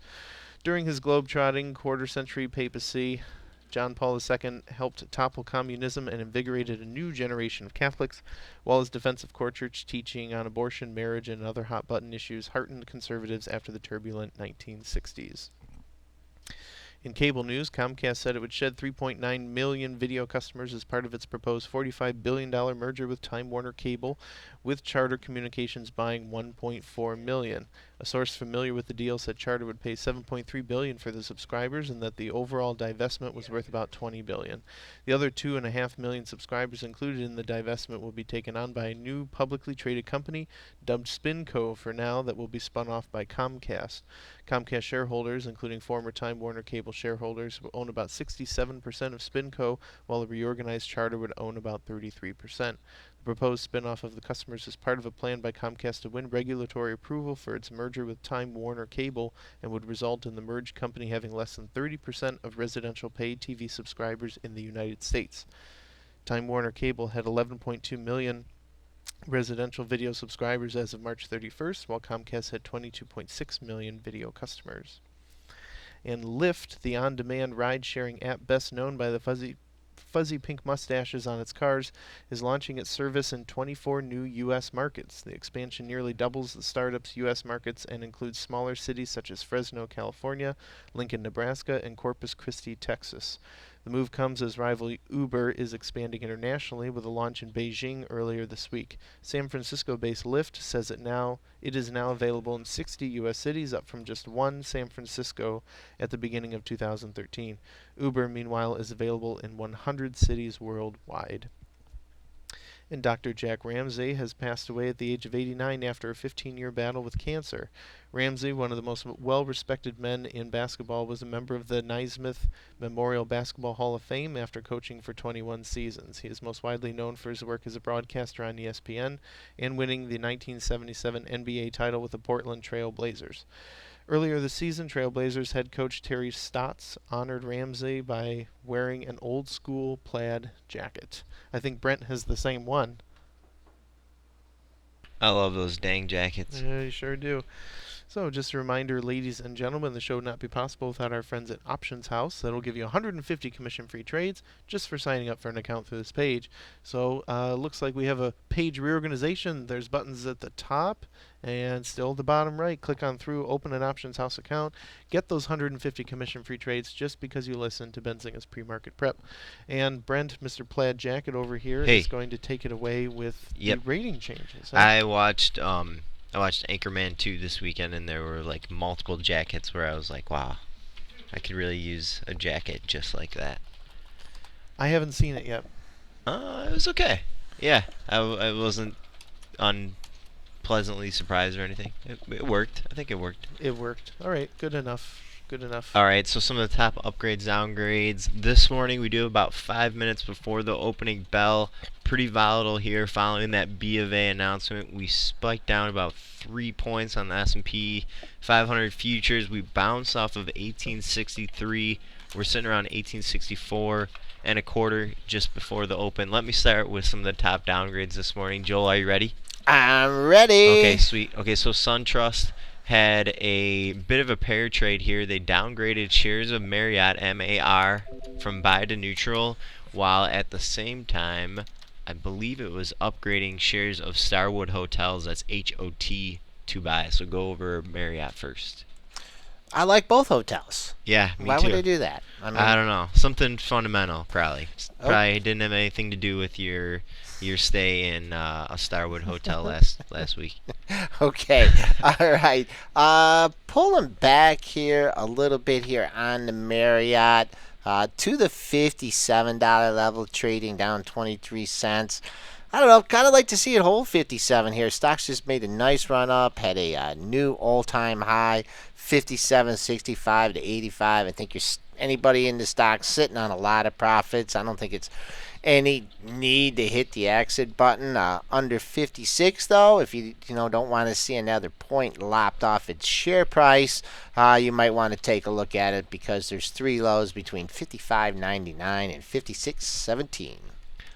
During his globe-trotting quarter-century papacy, John Paul II helped topple communism and invigorated a new generation of Catholics, while his defense of core church teaching on abortion, marriage, and other hot-button issues heartened conservatives after the turbulent 1960s. In cable news, Comcast said it would shed 3.9 million video customers as part of its proposed $45 billion merger with Time Warner Cable, with Charter Communications buying 1.4 million. A source familiar with the deal said Charter would pay $7.3 billion for the subscribers and that the overall divestment was worth about $20 billion. The other 2.5 million subscribers included in the divestment will be taken on by a new publicly traded company dubbed SpinCo for now that will be spun off by Comcast. Comcast shareholders, including former Time Warner Cable shareholders, will own about 67% of SpinCo, while a reorganized Charter would own about 33%. The proposed spin-off of the customers is part of a plan by Comcast to win regulatory approval for its merger with Time Warner Cable, and would result in the merged company having less than 30% of residential paid TV subscribers in the United States. Time Warner Cable had 11.2 million residential video subscribers as of March 31st, while Comcast had 22.6 million video customers. And Lyft, the on-demand ride-sharing app best known by the fuzzy pink mustaches on its cars, is launching its service in 24 new U.S. markets. The expansion nearly doubles the startup's U.S. markets and includes smaller cities such as Fresno, California, Lincoln, Nebraska, and Corpus Christi, Texas. The move comes as rival Uber is expanding internationally with a launch in Beijing earlier this week. San Francisco-based Lyft says it is now available in 60 U.S. cities, up from just one, San Francisco, at the beginning of 2013. Uber, meanwhile, is available in 100 cities worldwide. And Dr. Jack Ramsay has passed away at the age of 89 after a 15-year battle with cancer. Ramsay, one of the most well-respected men in basketball, was a member of the Naismith Memorial Basketball Hall of Fame after coaching for 21 seasons. He is most widely known for his work as a broadcaster on ESPN and winning the 1977 NBA title with the Portland Trail Blazers. Earlier this season, Trailblazers head coach Terry Stotts honored Ramsay by wearing an old-school plaid jacket. I think Brent has the same one. I love those dang jackets. Yeah, you sure do. So, just a reminder, ladies and gentlemen, the show would not be possible without our friends at Options House. That'll give you 150 commission-free trades just for signing up for an account through this page. So, looks like we have a page reorganization. There's buttons at the top and still at the bottom right. Click on through, open an Options House account, get those 150 commission-free trades just because you listen to Benzinga's Pre-Market Prep. And Brent, Mr. Plaid Jacket over here, is going to take it away with the rating changes. Huh? I watched Anchorman 2 this weekend, and there were like multiple jackets where I was like, wow, I could really use a jacket just like that. I haven't seen it yet. It was okay. Yeah, I wasn't unpleasantly surprised or anything. It worked. I think it worked. It worked. All right, good enough. Good enough. All right, so some of the top upgrades, downgrades. This morning we do about 5 minutes before the opening bell. Pretty volatile here following that B of A announcement. We spiked down about 3 points on the S&P 500 futures. We bounced off of 1863. We're sitting around 1864 and a quarter just before the open. Let me start with some of the top downgrades this morning. Joel, are you ready? I'm ready. Okay, sweet. Okay, so SunTrust had a bit of a pair trade here. They downgraded shares of Marriott, MAR, from buy to neutral, while at the same time, I believe it was upgrading shares of Starwood Hotels, that's HOT, to buy. So go over Marriott first. I like both hotels. Yeah, me Why too. would they do that? I don't know. Something fundamental, probably. Probably didn't have anything to do with your stay in a Starwood hotel last week. Okay. All right. Pulling back here a little bit here on the Marriott to the $57 level, trading down 23 cents. I don't know. Kind of like to see it hold 57 here. Stocks just made a nice run up, had a new all-time high, 57.65 to 85. I think anybody in the stock sitting on a lot of profits. I don't think it's any need to hit the exit button under 56 though. If you don't want to see another point lopped off its share price, you might want to take a look at it because there's 3 lows between 55.99 and 56.17.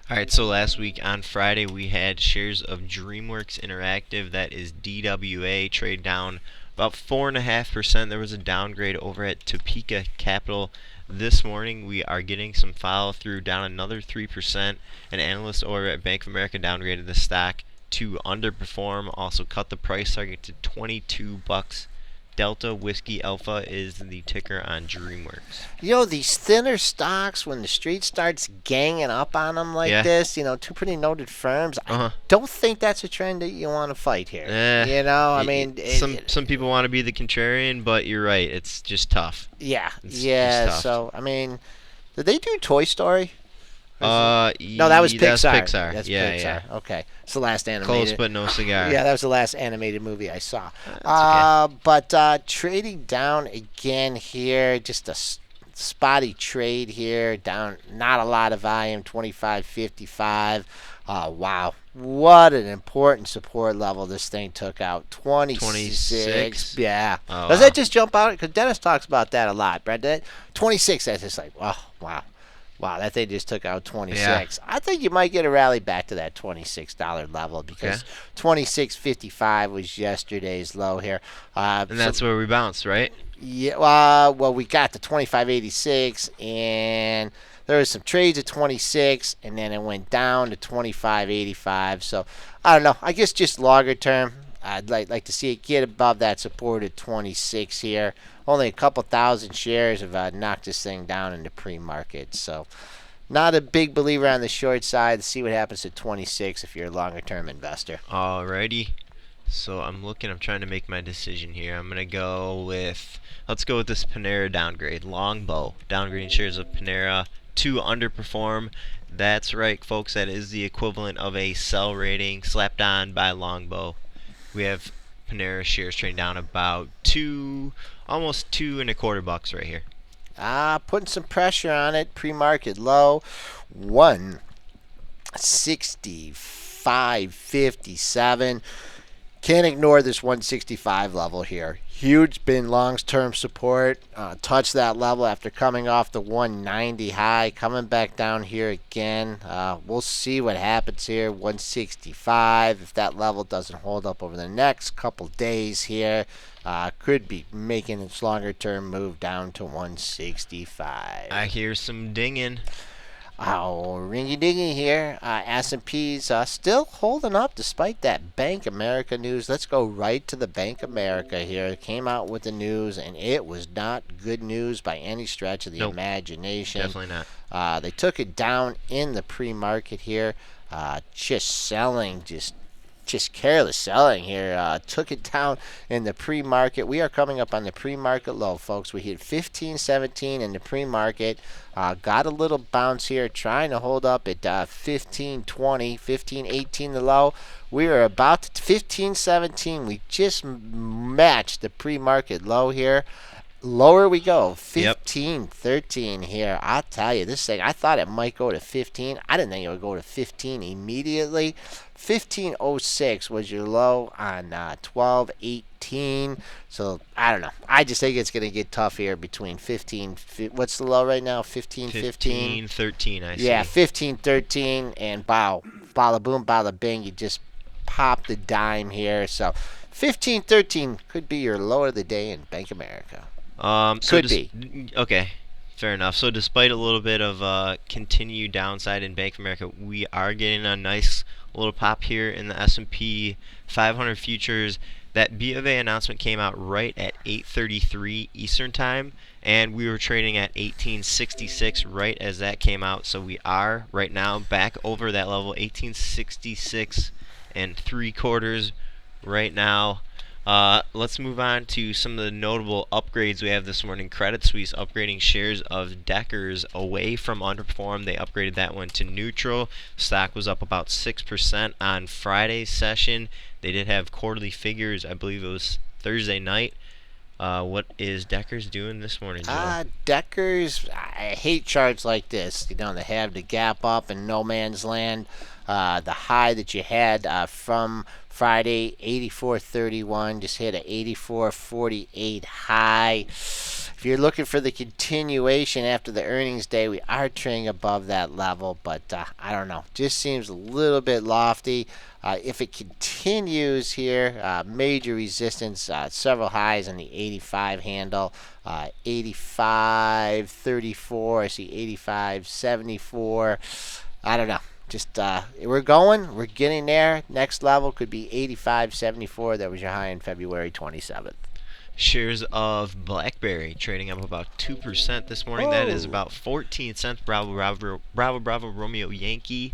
All right, so last week on Friday we had shares of DreamWorks Interactive, that is DWA, trade down about 4.5%. There was a downgrade over at Topeka Capital. This morning we are getting some follow through, down another 3%. An analyst over at Bank of America downgraded the stock to underperform, also cut the price target to $22. Delta Whiskey Alpha is the ticker on DreamWorks. These thinner stocks, when the street starts ganging up on them like this, two pretty noted firms, I don't think that's a trend that you want to fight here. Some people want to be the contrarian, but you're right. It's just tough. Yeah. It's just tough. So, did they do Toy Story? No, that was Pixar. That's Pixar. That's yeah, Pixar. Yeah. Okay, it's the last animated. Close but no cigar. Yeah, that was the last animated movie I saw. Okay. But trading down again here, just a spotty trade here, down. Not a lot of volume, 25.55. Wow, what an important support level this thing took out. 26. Yeah. Does that just jump out? Because Dennis talks about that a lot, Brad. 26. That's just like, oh, wow. Wow, that thing just took out 26. Yeah. I think you might get a rally back to that $26 level because 26.55 was yesterday's low here. And that's where we bounced, right? Yeah. Well, we got to 25.86, and there was some trades at 26, and then it went down to 25.85. So I don't know. I guess just longer term, I'd like to see it get above that support at 26 here. Only a couple thousand shares have knocked this thing down in the pre-market. So not a big believer on the short side. See what happens at 26 if you're a longer term investor. Alrighty. So I'm trying to make my decision here. I'm going to let's go with this Panera downgrade. Longbow, downgrading shares of Panera to underperform. That's right, folks. That is the equivalent of a sell rating slapped on by Longbow. We have Panera shares trading down about almost $2.25 right here. Putting some pressure on it. Pre-market low, 165.57. Can't ignore this 165 level here. Huge been long-term support. Touched that level after coming off the 190 high. Coming back down here again. We'll see what happens here. 165. If that level doesn't hold up over the next couple days here, could be making its longer-term move down to 165. I hear some dinging. Oh, ringy-dingy here. S&P's still holding up despite that Bank America news. Let's go right to the Bank America here. It came out with the news, and it was not good news by any stretch of the imagination. Definitely not. They took it down in the pre-market here. Just selling, just careless selling here. Took it down in the pre-market. We are coming up on the pre-market low, folks. We hit 15.17 in the pre-market. Got a little bounce here, trying to hold up at 15.20, 15.18 the low. We are about to 15.17. We just matched the pre-market low here. Lower we go, 15.13 here. I'll tell you, this thing, I thought it might go to 15. I didn't think it would go to 15 immediately. 15.06 was your low on 12.18. So, I don't know. I just think it's going to get tough here between 15. What's the low right now? 15.15? 15.13, I see. Yeah, 15.13. And bow. Bada boom, bada bing. You just pop the dime here. So, 15.13 could be your low of the day in Bank America. Could be. Okay, fair enough. So despite a little bit of continued downside in Bank of America, we are getting a nice little pop here in the S&P 500 futures. That B of A announcement came out right at 8:33 Eastern Time, and we were trading at 1866 right as that came out. So we are right now back over that level, 1866 and 3/4 right now. Let's move on to some of the notable upgrades we have this morning. Credit Suisse upgrading shares of Deckers away from underperform. They upgraded that one to neutral. Stock was up about 6% on Friday's session. They did have quarterly figures. I believe it was Thursday night. What is Deckers doing this morning, Joe? Deckers, I hate charts like this. You know, they have the gap up in no man's land. The high that you had from Friday, 84.31, just hit a 84.48 high. If you're looking for the continuation after the earnings day, we are trading above that level, but I don't know. Just seems a little bit lofty. If it continues here, major resistance, several highs on the 85 handle, 85.34. I see 85.74. I don't know. Just we're getting there. Next level could be 85.74. That was your high on February 27th. Shares of BlackBerry trading up about 2% this morning. That is about 14 cents. Bravo Romeo Yankee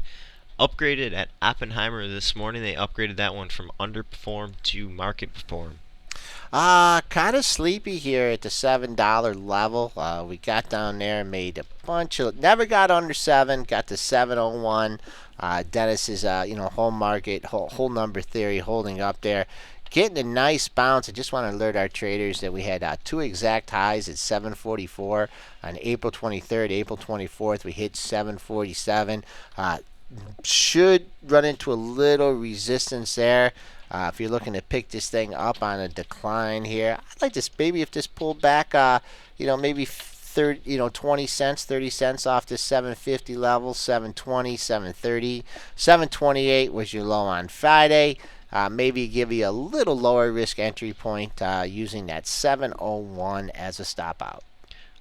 upgraded at Oppenheimer this morning. They upgraded that one from underperform to market perform. Kind of sleepy here at the $7 level. We got down there and made a bunch of, never got under 7, got to 701. Dennis's, whole market, whole number theory holding up there. Getting a nice bounce. I just want to alert our traders that we had two exact highs at 744 on April 23rd, April 24th. We hit 747. Should run into a little resistance there. If you're looking to pick this thing up on a decline here, I'd like to maybe if this pulled back, maybe 20 cents, 30 cents off this 750 level, 720, 730, 728 was your low on Friday. Maybe give you a little lower risk entry point using that 701 as a stop out.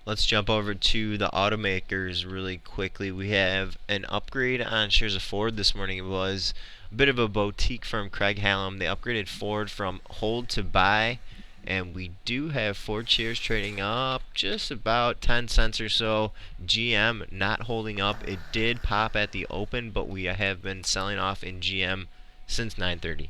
Let's jump over to the automakers really quickly. We have an upgrade on shares of Ford this morning. It was a bit of a boutique firm, Craig Hallam. They upgraded Ford from hold to buy, and we do have Ford shares trading up just about 10 cents or so. GM not holding up. It did pop at the open, but we have been selling off in GM since 9:30.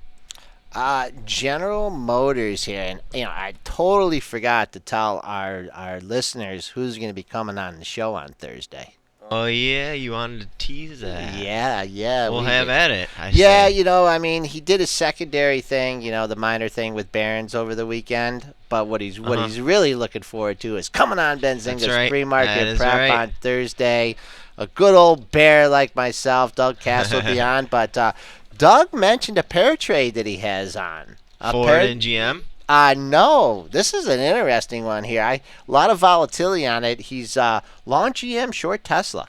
General Motors here, and I totally forgot to tell our listeners who's going to be coming on the show on Thursday. Oh yeah, you wanted to tease that. Yeah, We'll we have did. at it. Yeah, say. I mean, he did a secondary thing, the minor thing with Barron's over the weekend. But what he's really looking forward to is coming on Benzinga's right. That pre-market is prep right. on Thursday. A good old bear like myself, Doug Cass will be on, but Doug mentioned a pair trade that he has on. Ford and GM. No, this is an interesting one here. A lot of volatility on it. He's long GM, short Tesla.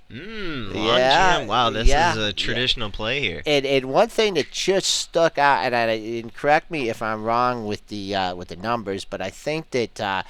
Long Yeah, GM. Wow, this yeah, is a traditional play here. And one thing that just stuck out, and correct me if I'm wrong with the numbers, but I think that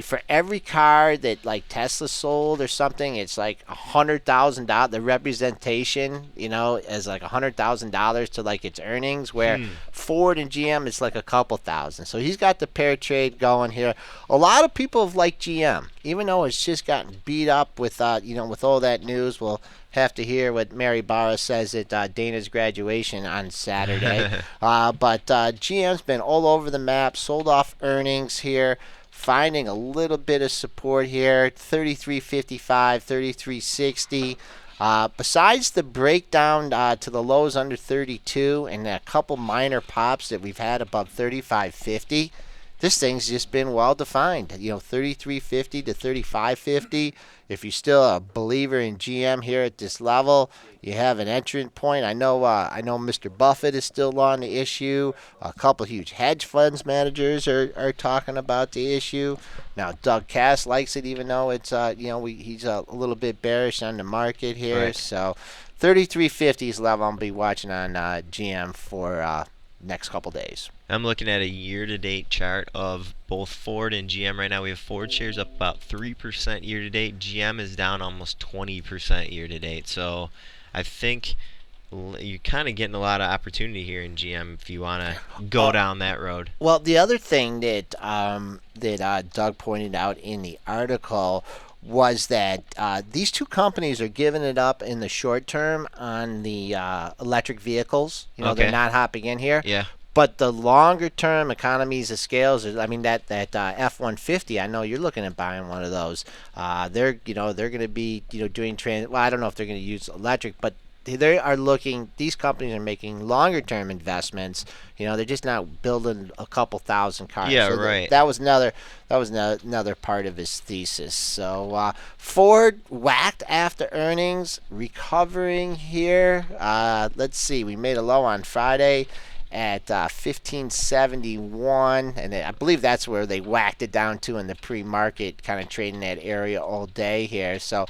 for every car that like Tesla sold or something, it's like $100,000. The representation, is like $100,000 to like its earnings. Where Ford and GM, it's like a couple thousand. So he's got the pair trade going here. A lot of people have liked GM, even though it's just gotten beat up with with all that news. We'll have to hear what Mary Barra says at Dana's graduation on Saturday. But GM's been all over the map, sold off earnings here, finding a little bit of support here, 33.55, 33.60. Besides the breakdown to the lows under 32 and a couple minor pops that we've had above 35.50, this thing's just been well defined. 33.50 to 35.50. If you're still a believer in GM here at this level, you have an entrant point. I know Mr. Buffett is still on the issue. A couple huge hedge funds managers are talking about the issue. Now Doug Cass likes it, even though it's he's a little bit bearish on the market here. Right. So 33.50 is the level I'll be watching on GM for next couple days. I'm looking at a year-to-date chart of both Ford and GM right now. We have Ford shares up about 3% year-to-date. GM is down almost 20% year-to-date. So I think you're kind of getting a lot of opportunity here in GM if you want to go down that road. Well, the other thing that Doug pointed out in the article was that these two companies are giving it up in the short term on the electric vehicles. They're not hopping in here. Yeah. But the longer term economies of scales, I mean that F-150, I know you're looking at buying one of those. They're going to be doing well, I don't know if they're going to use electric, but they are looking. These companies are making longer term investments. They're just not building a couple thousand cars. Yeah, so right. That was another part of his thesis. So Ford whacked after earnings, recovering here. Let's see, we made a low on Friday at 1571, and I believe that's where they whacked it down to in the pre-market, kind of trading that area all day here. So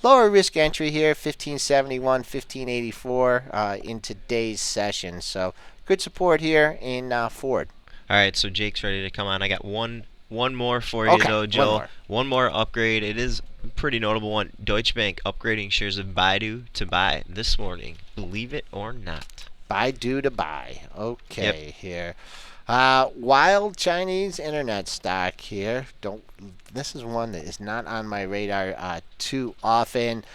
lower risk entry here, 1571, 1584 in today's session. So good support here in Ford. All right, so Jake's ready to come on. I got one more for you, though, Joe. One more upgrade. It is a pretty notable one. Deutsche Bank upgrading shares of Baidu to buy this morning. Believe it or not. Baidu to buy. Okay, here. Wild Chinese internet stock here. This is one that is not on my radar too often.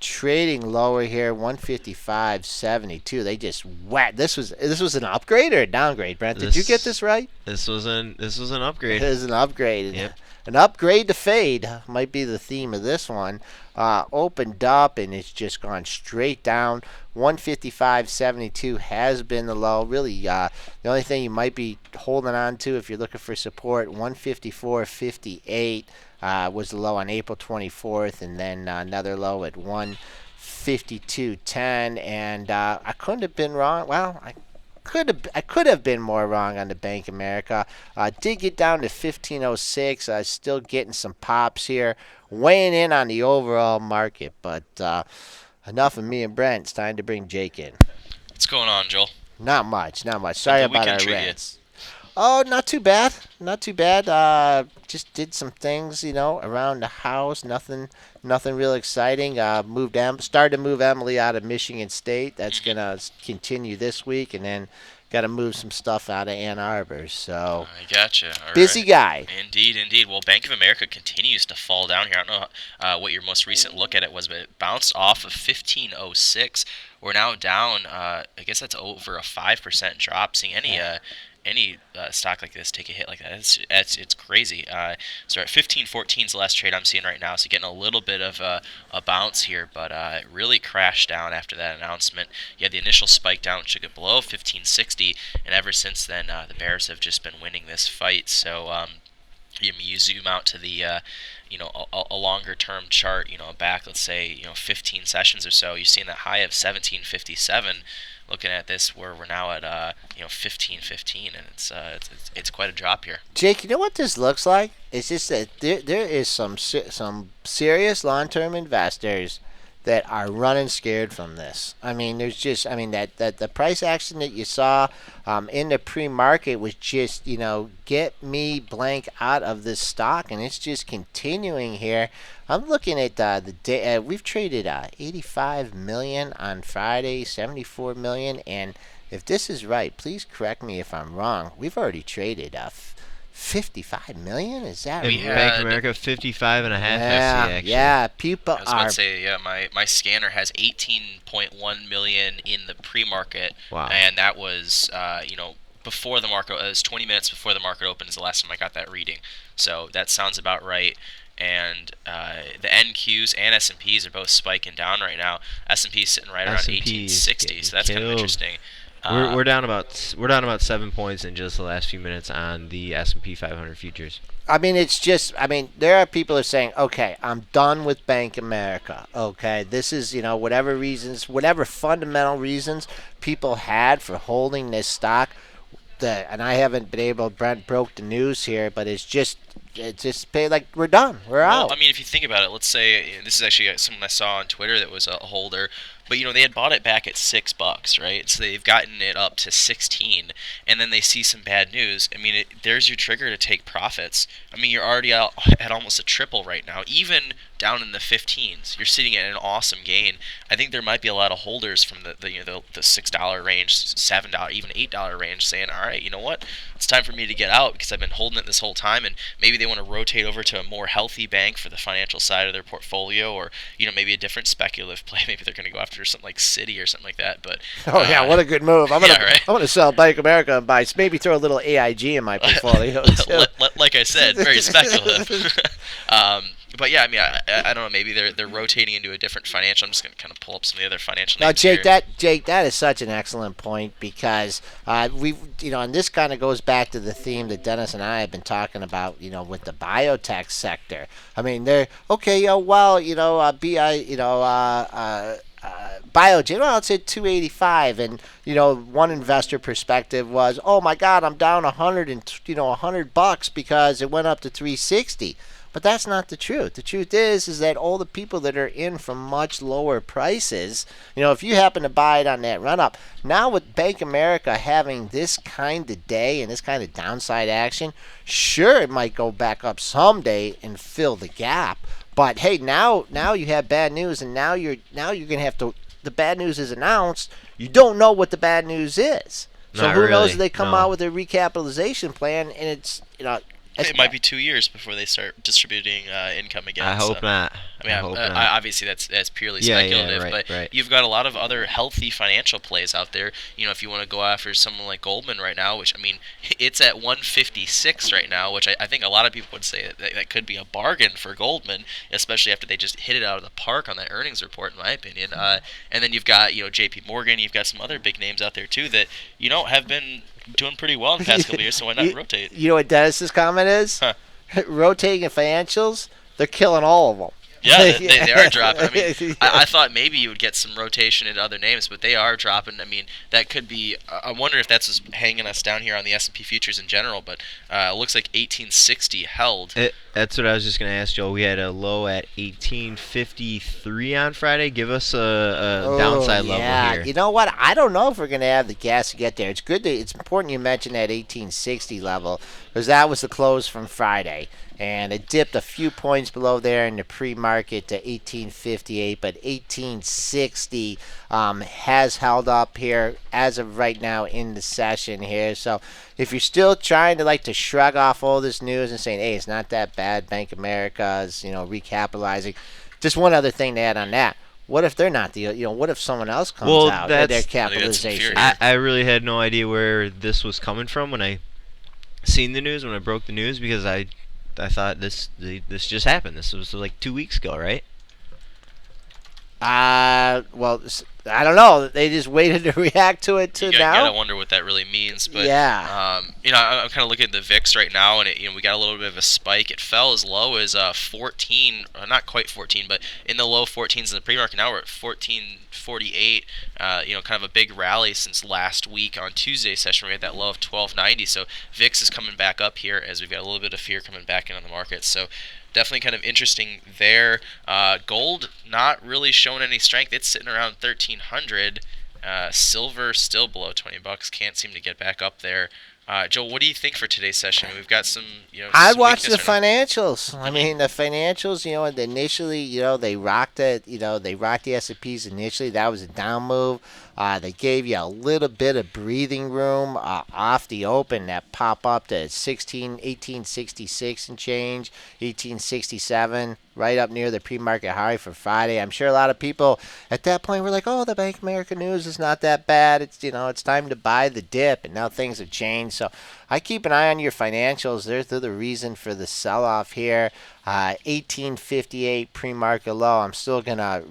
Trading lower here, 155.72. They just whacked. This was an upgrade or a downgrade, Brent? Did you get this right? This was an upgrade. It is an upgrade. Yep. An upgrade to fade might be the theme of this one. Opened up and it's just gone straight down. 155.72 has been the low. Really, the only thing you might be holding on to if you're looking for support, 154.58 was the low on April 24th, and then another low at 152.10. And I couldn't have been wrong. Well, I could have been more wrong on the Bank of America. Did get down to 1506. Still getting some pops here, weighing in on the overall market. But enough of me and Brent. It's time to bring Jake in. What's going on, Joel? Not much. Sorry How'd the about our weekend treat you? rants. Oh, not too bad. Not too bad. Just did some things, around the house. Nothing real exciting. Started to move Emily out of Michigan State. That's Mhm. gonna continue this week, and then got to move some stuff out of Ann Arbor. So I gotcha. All busy right. guy. Indeed, indeed. Well, Bank of America continues to fall down here. I don't know what your most recent look at it was, but it bounced off of 1506. We're now down. I guess that's over a 5% drop. Seeing any stock like this take a hit like that, it's crazy. So at 1514 is the last trade I'm seeing right now. So getting a little bit of a bounce here, but it really crashed down after that announcement. You had the initial spike down, took it below 1560, and ever since then the bears have just been winning this fight. So you zoom out to the a longer term chart, back, let's say, 15 sessions or so, you're seeing that high of 1757. Looking at this, where we're now at 1515, and it's quite a drop here. Jake, you know what this looks like? It's just that there is some serious long-term investors that are running scared from this. I mean, that the price action that you saw in the pre-market was just, get me blank out of this stock, and it's just continuing here. I'm looking at the day. We've traded 85 million on Friday, 74 million, and if this is right, please correct me if I'm wrong. We've already traded 55 million. Is that And We right? Bank had- of America 55 and a half. I Yeah, see, actually. yeah. People I was about are. to say, yeah, my scanner has 18.1 million in the pre-market, Wow. and that was before the market. It was 20 minutes before the market opened is the last time I got that reading. So that sounds about right. And the NQs and S&Ps are both spiking down right now. S&P is sitting right around S&P is 1860, getting so that's kind of killed. interesting. We're down about 7 points in just the last few minutes on the S&P 500 futures. I mean, it's just. I mean, there are people who are saying, "Okay, I'm done with Bank America. Okay, this is whatever reasons, whatever fundamental reasons people had for holding this stock." And I haven't been able. Brent broke the news here, but it's just like we're done. We're Well, out. I mean, if you think about it, let's say this is actually someone I saw on Twitter that was a holder, but they had bought it back at $6, right? So they've gotten it up to 16, and then they see some bad news. I mean, there's your trigger to take profits. I mean, you're already out at almost a triple right now, even down in the 15s. You're sitting at an awesome gain. I think there might be a lot of holders from the $6 range, $7, even $8 range, saying, all right, you know what? It's time for me to get out because I've been holding it this whole time, and maybe they want to rotate over to a more healthy bank for the financial side of their portfolio, or maybe a different speculative play. Maybe they're going to go after something like Citi or something like that. But Oh yeah, what a good move! I'm gonna yeah, right. I'm gonna sell Bank of America and maybe throw a little AIG in my portfolio too. Like I said, very speculative. But yeah, I mean, I don't know. Maybe they're rotating into a different financial. I'm just gonna kind of pull up some of the other financial Now, names here. Jake, that is such an excellent point because and this kind of goes back to the theme that Dennis and I have been talking about, with the biotech sector. I mean, they're okay. Biogen, well, it's at 285, and one investor perspective was, oh my God, I'm down $100 because it went up to 360. But that's not the truth. The truth is that all the people that are in from much lower prices, if you happen to buy it on that run up, now with Bank America having this kind of day and this kind of downside action, sure, it might go back up someday and fill the gap. But hey, now you have bad news, and now you're gonna have to. The bad news is announced. You don't know what the bad news is. So Not who knows really, if they come no. out with a recapitalization plan, and it's It might be 2 years before they start distributing income again. I hope not. I mean, hope not. obviously that's purely Yeah, speculative, right, but right. you've got a lot of other healthy financial plays out there. If you want to go after someone like Goldman right now, which I mean, it's at 156 right now, which I think a lot of people would say that could be a bargain for Goldman, especially after they just hit it out of the park on that earnings report, in my opinion. And then you've got J.P. Morgan, you've got some other big names out there too that have been doing pretty well in the past couple of years. So why not rotate? You know what Dennis's comment is? Huh. Rotating financials, they're killing all of them. Yeah, they are dropping. I mean, I thought maybe you would get some rotation into other names, but they are dropping. I mean, that could be. I wonder if that's just hanging us down here on the S&P futures in general. But it looks like 1860 held. That's what I was just going to ask, Joe. We had a low at 1853 on Friday. Give us a downside level here. You know what? I don't know if we're going to have the gas to get there. It's important you mentioned that 1860 level because that was the close from Friday. And it dipped a few points below there in the pre-market to 1858, but 1860 has held up here as of right now in the session here. So if you're still trying to shrug off all this news and saying, hey, it's not that bad, Bank of America is recapitalizing. Just one other thing to add on that. What if they're not what if someone else comes out with their capitalization? I really had no idea where this was coming from when I seen the news, when I broke the news, because I thought this just happened. This was like 2 weeks ago, right? Well, I don't know. They just waited to react to it now. You gotta wonder what that really means. But yeah, I'm kind of looking at the VIX right now, and we got a little bit of a spike. It fell as low as 14, not quite 14, but in the low 14s in the pre-market. Now we're at 1448. Kind of a big rally since last week on Tuesday session. We had that low of 1290. So VIX is coming back up here as we've got a little bit of fear coming back in on the market. So definitely kind of interesting there. Gold not really showing any strength. It's sitting around 1300. Silver still below $20. Can't seem to get back up there. Joe, what do you think for today's session? We've got some, I'd watch the financials. I mean, the financials, initially, they rocked it. They rocked the S&Ps initially. That was a down move. They gave you a little bit of breathing room off the open that pop up to 1866 and change, 1867, right up near the pre-market high for Friday. I'm sure a lot of people at that point were like, "Oh, the Bank of America news is not that bad. It's it's time to buy the dip." And now things have changed. So I keep an eye on your financials. They're the reason for the sell-off here. 1858 pre-market low. I'm still gonna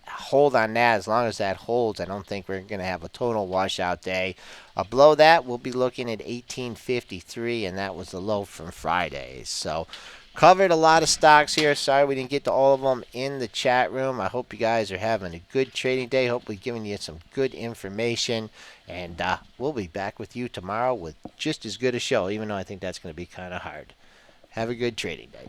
hold on that as long as that holds. I don't think we're gonna have a total washout day. Below that, we'll be looking at 1853, and that was the low from Friday. So covered a lot of stocks here. Sorry we didn't get to all of them in the chat room. I hope you guys are having a good trading day. Hopefully giving you some good information. And we'll be back with you tomorrow with just as good a show, even though I think that's going to be kind of hard. Have a good trading day.